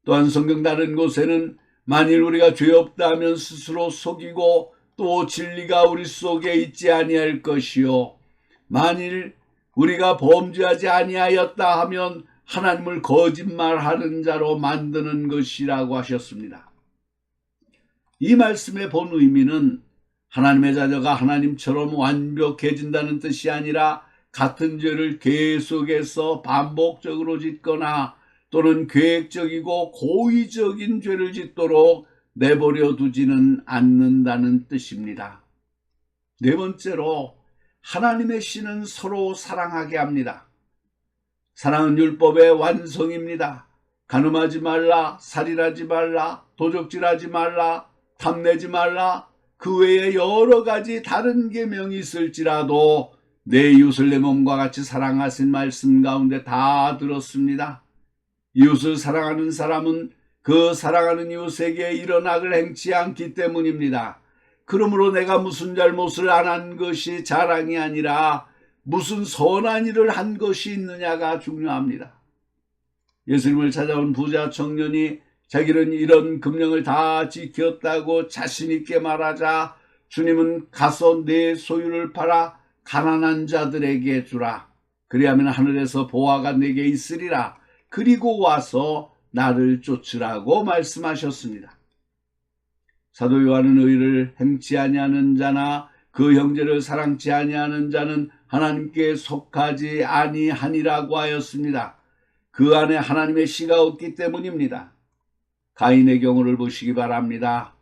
또한 성경 다른 곳에는 만일 우리가 죄 없다 하면 스스로 속이고 또 진리가 우리 속에 있지 아니할 것이요 만일 우리가 범죄하지 아니하였다 하면 하나님을 거짓말하는 자로 만드는 것이라고 하셨습니다. 이 말씀의 본 의미는 하나님의 자녀가 하나님처럼 완벽해진다는 뜻이 아니라 같은 죄를 계속해서 반복적으로 짓거나 또는 계획적이고 고의적인 죄를 짓도록 내버려 두지는 않는다는 뜻입니다. 네 번째로 하나님의 씨는 서로 사랑하게 합니다. 사랑은 율법의 완성입니다. 간음하지 말라, 살인하지 말라, 도적질하지 말라, 탐내지 말라, 그 외에 여러 가지 다른 계명이 있을지라도 내 이웃을 내 몸과 같이 사랑하신 말씀 가운데 다 들었습니다. 이웃을 사랑하는 사람은 그 사랑하는 이웃에게 이런 악을 행치 않기 때문입니다. 그러므로 내가 무슨 잘못을 안 한 것이 자랑이 아니라 무슨 선한 일을 한 것이 있느냐가 중요합니다. 예수님을 찾아온 부자 청년이 자기는 이런 금령을 다 지켰다고 자신 있게 말하자 주님은 가서 내 소유를 팔아 가난한 자들에게 주라. 그리하면 하늘에서 보화가 내게 있으리라. 그리고 와서 나를 쫓으라고 말씀하셨습니다. 사도 요한은 의를 행치 아니하는 자나 그 형제를 사랑치 아니하는 자는 하나님께 속하지 아니하니라고 하였습니다. 그 안에 하나님의 씨가 없기 때문입니다. 가인의 경우를 보시기 바랍니다.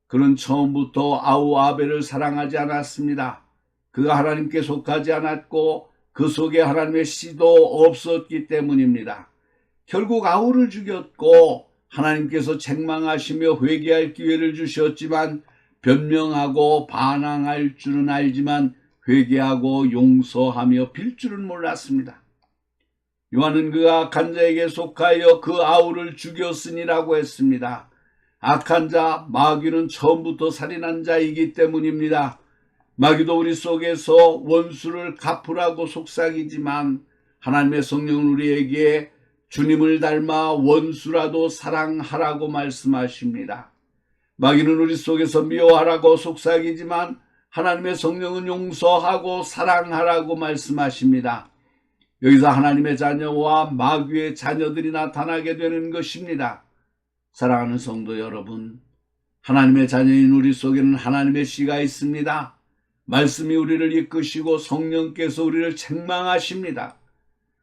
그는 처음부터 아우 아벨을 사랑하지 않았습니다. 그가 하나님께 속하지 않았고 그 속에 하나님의 씨도 없었기 때문입니다. 결국 아우를 죽였고 하나님께서 책망하시며 회개할 기회를 주셨지만 변명하고 반항할 줄은 알지만 회개하고 용서하며 빌 줄은 몰랐습니다. 요한은 그가 악한 자에게 속하여 그 아우를 죽였으니라고 했습니다. 악한 자, 마귀는 처음부터 살인한 자이기 때문입니다. 마귀도 우리 속에서 원수를 갚으라고 속삭이지만 하나님의 성령은 우리에게 주님을 닮아 원수라도 사랑하라고 말씀하십니다. 마귀는 우리 속에서 미워하라고 속삭이지만 하나님의 성령은 용서하고 사랑하라고 말씀하십니다. 여기서 하나님의 자녀와 마귀의 자녀들이 나타나게 되는 것입니다. 사랑하는 성도 여러분, 하나님의 자녀인 우리 속에는 하나님의 씨가 있습니다. 말씀이 우리를 이끄시고 성령께서 우리를 책망하십니다.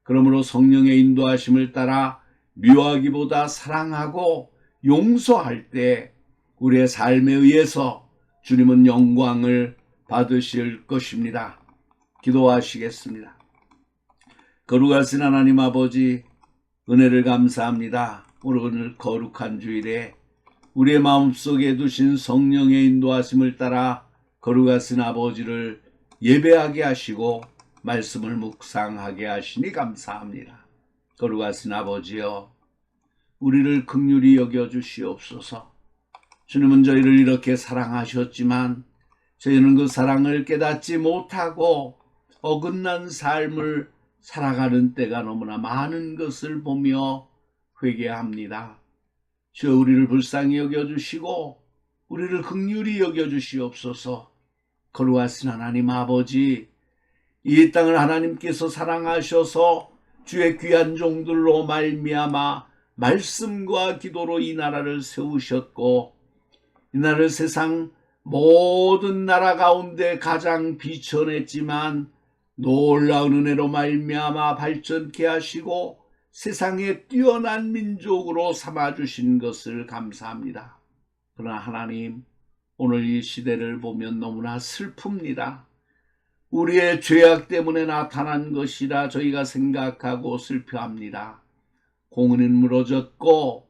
그러므로 성령의 인도하심을 따라 미워하기보다 사랑하고 용서할 때 우리의 삶에 의해서 주님은 영광을 받으실 것입니다. 기도하시겠습니다. 거룩하신 하나님 아버지, 은혜를 감사합니다. 오늘 거룩한 주일에 우리의 마음속에 두신 성령의 인도하심을 따라 거룩하신 아버지를 예배하게 하시고 말씀을 묵상하게 하시니 감사합니다. 거룩하신 아버지여, 우리를 긍휼히 여겨주시옵소서. 주님은 저희를 이렇게 사랑하셨지만 저희는 그 사랑을 깨닫지 못하고 어긋난 삶을 살아가는 때가 너무나 많은 것을 보며 회개합니다. 주여, 우리를 불쌍히 여겨주시고 우리를 긍휼히 여겨주시옵소서. 거룩하신 하나님 아버지, 이 땅을 하나님께서 사랑하셔서 주의 귀한 종들로 말미암아 말씀과 기도로 이 나라를 세우셨고, 이 나라를 세상 모든 나라 가운데 가장 비천했지만 놀라운 은혜로 말미암아 발전케 하시고 세상에 뛰어난 민족으로 삼아주신 것을 감사합니다. 그러나 하나님, 오늘 이 시대를 보면 너무나 슬픕니다. 우리의 죄악 때문에 나타난 것이라 저희가 생각하고 슬퍼합니다. 공의는 무너졌고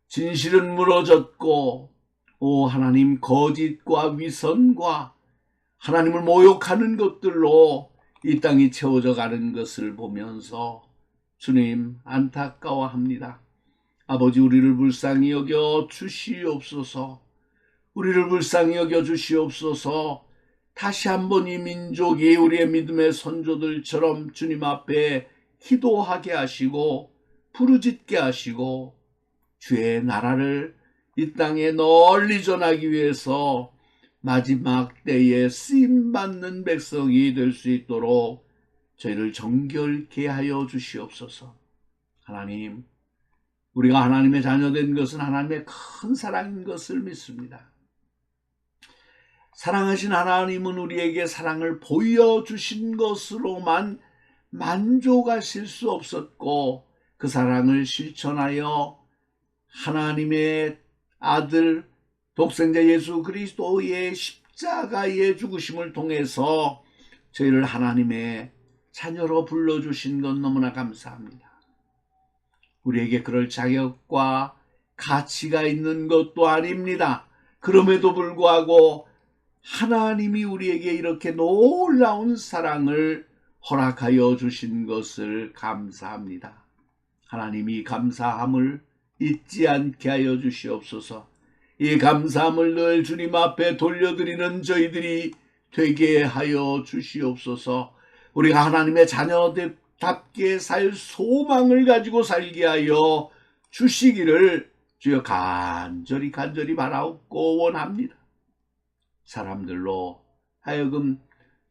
진실은 무너졌고, 오 하나님, 거짓과 위선과 하나님을 모욕하는 것들로 이 땅이 채워져 가는 것을 보면서 주님, 안타까워합니다. 아버지, 우리를 불쌍히 여겨 주시옵소서. 우리를 불쌍히 여겨 주시옵소서. 다시 한번 이 민족이 우리의 믿음의 선조들처럼 주님 앞에 기도하게 하시고 부르짖게 하시고 주의 나라를 이 땅에 널리 전하기 위해서 마지막 때에 쓰임받는 백성이 될 수 있도록 저희를 정결케 하여 주시옵소서. 하나님, 우리가 하나님의 자녀된 것은 하나님의 큰 사랑인 것을 믿습니다. 사랑하신 하나님은 우리에게 사랑을 보여주신 것으로만 만족하실 수 없었고, 그 사랑을 실천하여 하나님의 아들 독생자 예수 그리스도의 십자가의 죽으심을 통해서 저희를 하나님의 자녀로 불러주신 것 너무나 감사합니다. 우리에게 그럴 자격과 가치가 있는 것도 아닙니다. 그럼에도 불구하고 하나님이 우리에게 이렇게 놀라운 사랑을 허락하여 주신 것을 감사합니다. 하나님이 감사함을 잊지 않게 하여 주시옵소서. 이 감사함을 늘 주님 앞에 돌려드리는 저희들이 되게 하여 주시옵소서. 우리가 하나님의 자녀답게 살 소망을 가지고 살게 하여 주시기를 주여 간절히 바라옵고 원합니다. 사람들로 하여금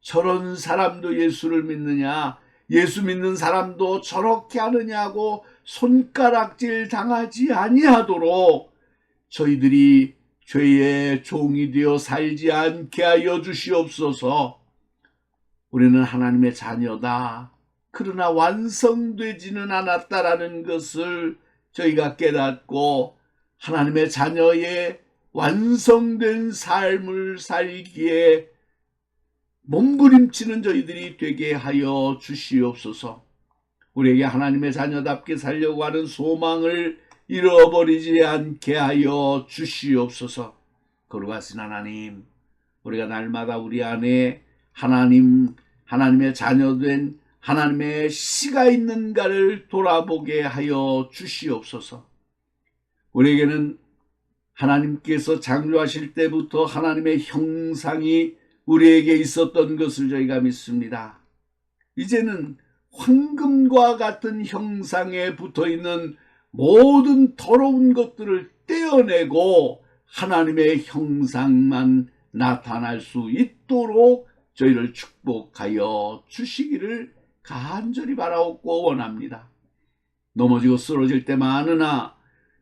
저런 사람도 예수를 믿느냐, 예수 믿는 사람도 저렇게 하느냐고 손가락질 당하지 아니하도록 저희들이 죄의 종이 되어 살지 않게 하여 주시옵소서. 우리는 하나님의 자녀다. 그러나 완성되지는 않았다라는 것을 저희가 깨닫고 하나님의 자녀의 완성된 삶을 살기에 몸부림치는 저희들이 되게 하여 주시옵소서. 우리에게 하나님의 자녀답게 살려고 하는 소망을 잃어버리지 않게 하여 주시옵소서. 거룩하신 하나님, 우리가 날마다 우리 안에 하나님의 자녀된 하나님의 씨가 있는가를 돌아보게 하여 주시옵소서. 우리에게는 하나님께서 창조하실 때부터 하나님의 형상이 우리에게 있었던 것을 저희가 믿습니다. 이제는 황금과 같은 형상에 붙어있는 모든 더러운 것들을 떼어내고 하나님의 형상만 나타날 수 있도록 저희를 축복하여 주시기를 간절히 바라옵고 원합니다. 넘어지고 쓰러질 때 많으나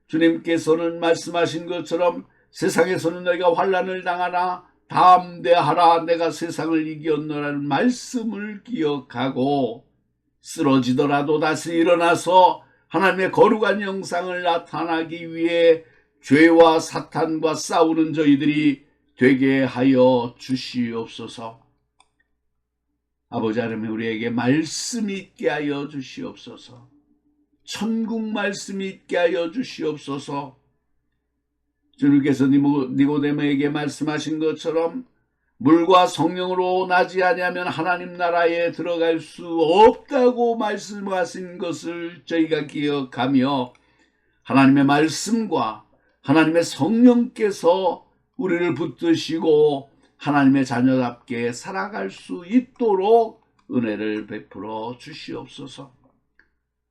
주님께서는 말씀하신 것처럼 세상에서는 너희가 환난을 당하나 담대하라, 내가 세상을 이겼노라는 말씀을 기억하고 쓰러지더라도 다시 일어나서 하나님의 거룩한 형상을 나타나기 위해 죄와 사탄과 싸우는 저희들이 되게 하여 주시옵소서. 아버지 하나님, 우리에게 말씀이 있게 하여 주시옵소서. 천국 말씀이 있게 하여 주시옵소서. 주님께서 니고데모에게 말씀하신 것처럼 물과 성령으로 나지 아니하면 하나님 나라에 들어갈 수 없다고 말씀하신 것을 저희가 기억하며 하나님의 말씀과 하나님의 성령께서 우리를 붙드시고 하나님의 자녀답게 살아갈 수 있도록 은혜를 베풀어 주시옵소서.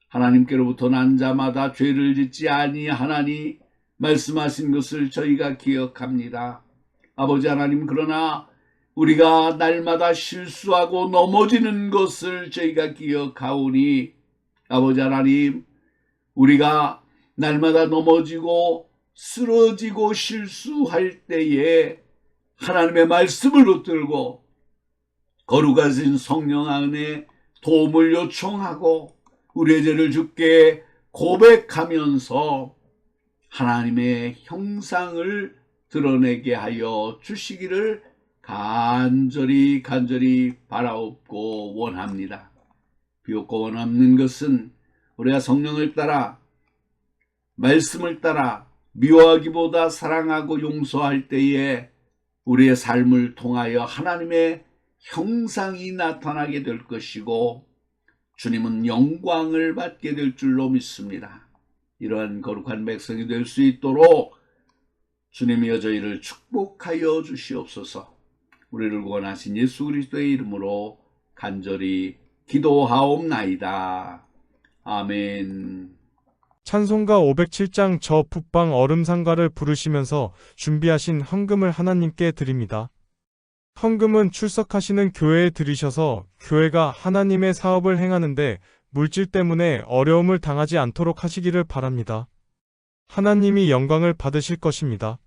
하나님께로부터 난 자마다 죄를 짓지 아니하나니 말씀하신 것을 저희가 기억합니다. 아버지 하나님, 그러나 우리가 날마다 실수하고 넘어지는 것을 저희가 기억하오니 아버지 하나님, 우리가 날마다 넘어지고 쓰러지고 실수할 때에 하나님의 말씀을 붙들고 거룩하신 성령 안에 도움을 요청하고 우리의 죄를 주께 고백하면서 하나님의 형상을 드러내게 하여 주시기를 간절히 바라옵고 원합니다. 비옵고 원하는 것은 우리가 성령을 따라 말씀을 따라 미워하기보다 사랑하고 용서할 때에 우리의 삶을 통하여 하나님의 형상이 나타나게 될 것이고 주님은 영광을 받게 될 줄로 믿습니다. 이러한 거룩한 백성이 될 수 있도록 주님이여 저희를 축복하여 주시옵소서. 우리를 구원하신 예수 그리스도의 이름으로 간절히 기도하옵나이다. 아멘. 찬송가 507장 저 북방 얼음상가를 부르시면서 준비하신 헌금을 하나님께 드립니다. 헌금은 출석하시는 교회에 드리셔서 교회가 하나님의 사업을 행하는데 물질 때문에 어려움을 당하지 않도록 하시기를 바랍니다. 하나님이 영광을 받으실 것입니다.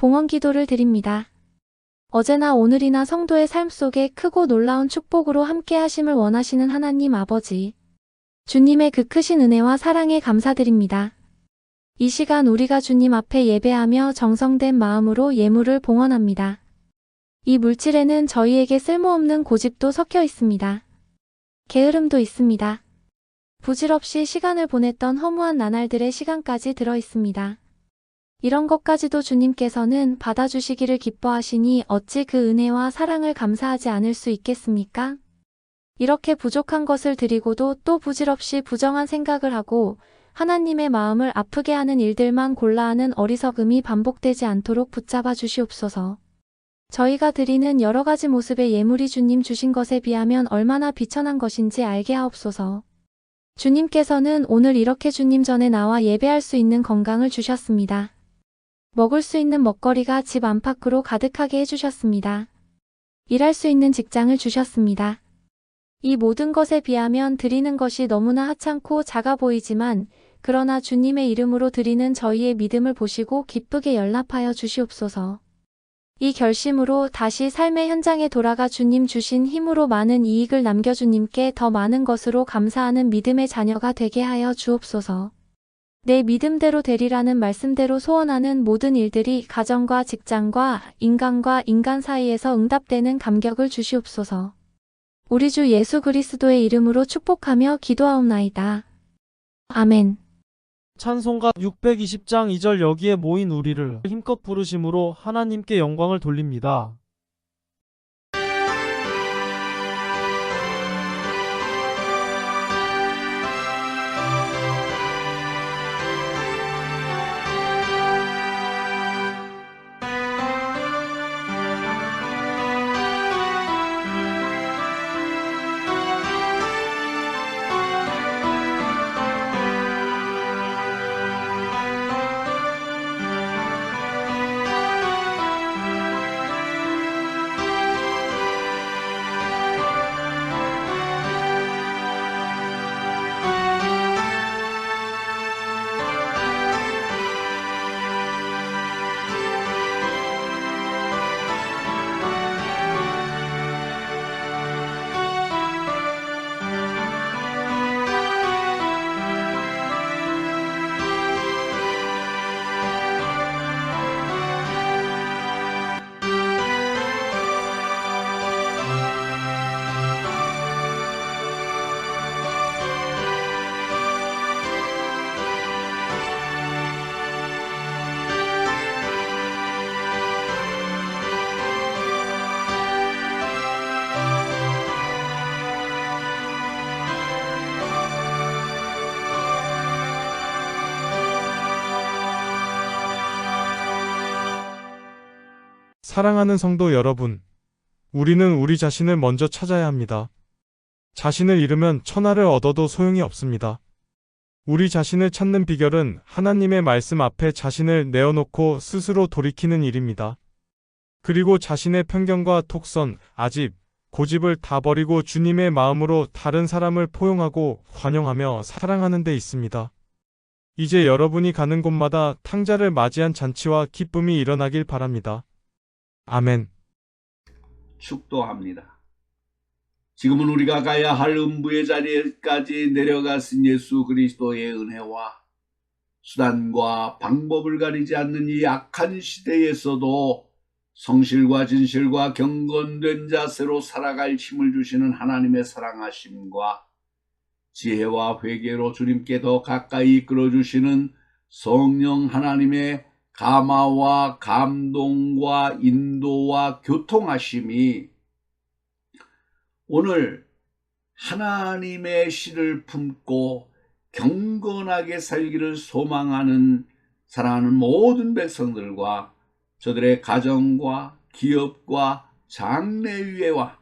봉헌 기도를 드립니다. 어제나 오늘이나 성도의 삶 속에 크고 놀라운 축복으로 함께 하심을 원하시는 하나님 아버지. 주님의 그 크신 은혜와 사랑에 감사드립니다. 이 시간 우리가 주님 앞에 예배하며 정성된 마음으로 예물을 봉헌합니다. 이 물질에는 저희에게 쓸모없는 고집도 섞여 있습니다. 게으름도 있습니다. 부질없이 시간을 보냈던 허무한 나날들의 시간까지 들어 있습니다. 이런 것까지도 주님께서는 받아주시기를 기뻐하시니 어찌 그 은혜와 사랑을 감사하지 않을 수 있겠습니까? 이렇게 부족한 것을 드리고도 또 부질없이 부정한 생각을 하고 하나님의 마음을 아프게 하는 일들만 골라 하는 어리석음이 반복되지 않도록 붙잡아 주시옵소서. 저희가 드리는 여러 가지 모습의 예물이 주님 주신 것에 비하면 얼마나 비천한 것인지 알게 하옵소서. 주님께서는 오늘 이렇게 주님 전에 나와 예배할 수 있는 건강을 주셨습니다. 먹을 수 있는 먹거리가 집 안팎으로 가득하게 해주셨습니다. 일할 수 있는 직장을 주셨습니다. 이 모든 것에 비하면 드리는 것이 너무나 하찮고 작아 보이지만 그러나 주님의 이름으로 드리는 저희의 믿음을 보시고 기쁘게 연락하여 주시옵소서. 이 결심으로 다시 삶의 현장에 돌아가 주님 주신 힘으로 많은 이익을 남겨 주님께 더 많은 것으로 감사하는 믿음의 자녀가 되게 하여 주옵소서. 내 믿음대로 되리라는 말씀대로 소원하는 모든 일들이 가정과 직장과 인간 사이에서 응답되는 감격을 주시옵소서. 우리 주 예수 그리스도의 이름으로 축복하며 기도하옵나이다. 아멘. 찬송가 620장 2절 여기에 모인 우리를 힘껏 부르심으로 하나님께 영광을 돌립니다. 사랑하는 성도 여러분, 우리는 우리 자신을 먼저 찾아야 합니다. 자신을 잃으면 천하를 얻어도 소용이 없습니다. 우리 자신을 찾는 비결은 하나님의 말씀 앞에 자신을 내어놓고 스스로 돌이키는 일입니다. 그리고 자신의 편견과 톡선, 아집, 고집을 다 버리고 주님의 마음으로 다른 사람을 포용하고 환영하며 사랑하는 데 있습니다. 이제 여러분이 가는 곳마다 탕자를 맞이한 잔치와 기쁨이 일어나길 바랍니다. 아멘. 축도합니다. 지금은 우리가 가야 할 음부의 자리에까지 내려가신 예수 그리스도의 은혜와 수단과 방법을 가리지 않는 이 악한 시대에서도 성실과 진실과 경건된 자세로 살아갈 힘을 주시는 하나님의 사랑하심과 지혜와 회개로 주님께 더 가까이 이끌어주시는 성령 하나님의 감화와 감동과 인도와 교통하심이 오늘 하나님의 씨를 품고 경건하게 살기를 소망하는 사랑하는 모든 백성들과 저들의 가정과 기업과 장래위회와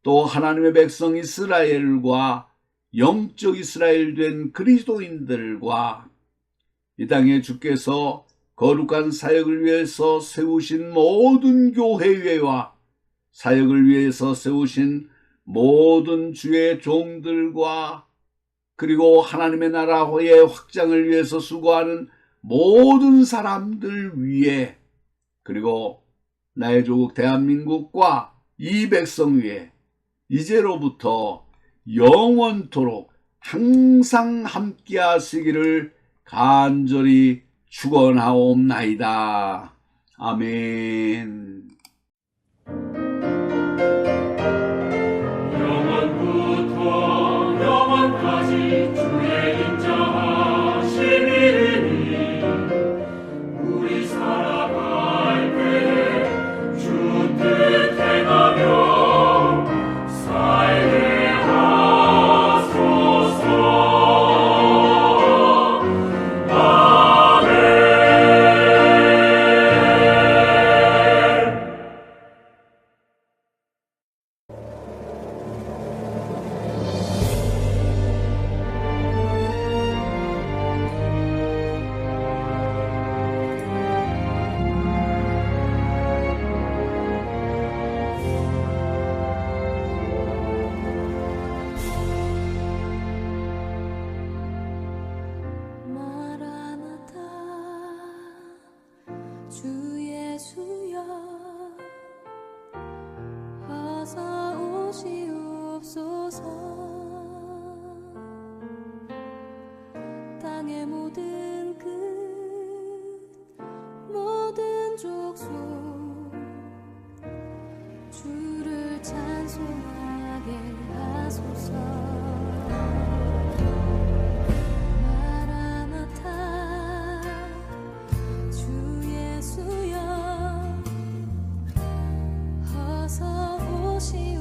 또 하나님의 백성 이스라엘과 영적 이스라엘 된 그리스도인들과 이 땅에 주께서 거룩한 사역을 위해서 세우신 모든 교회회와 사역을 위해서 세우신 모든 주의 종들과 그리고 하나님의 나라의 확장을 위해서 수고하는 모든 사람들 위에 그리고 나의 조국 대한민국과 이 백성 위에 이제로부터 영원토록 항상 함께하시기를 간절히 축원하옵나이다. 아멘. 영원부터 영원까지 주의 인자하심 이르니 우리 살아갈 때에 주 뜻 행하며 살게 하소서. 아멘. 마라나타 주 예수여 어서 오시옵소서. 땅의 모든 끝 모든 족속 주를 찬송하게 하소서. 마라나타 주 예수여 어서 오시옵소서.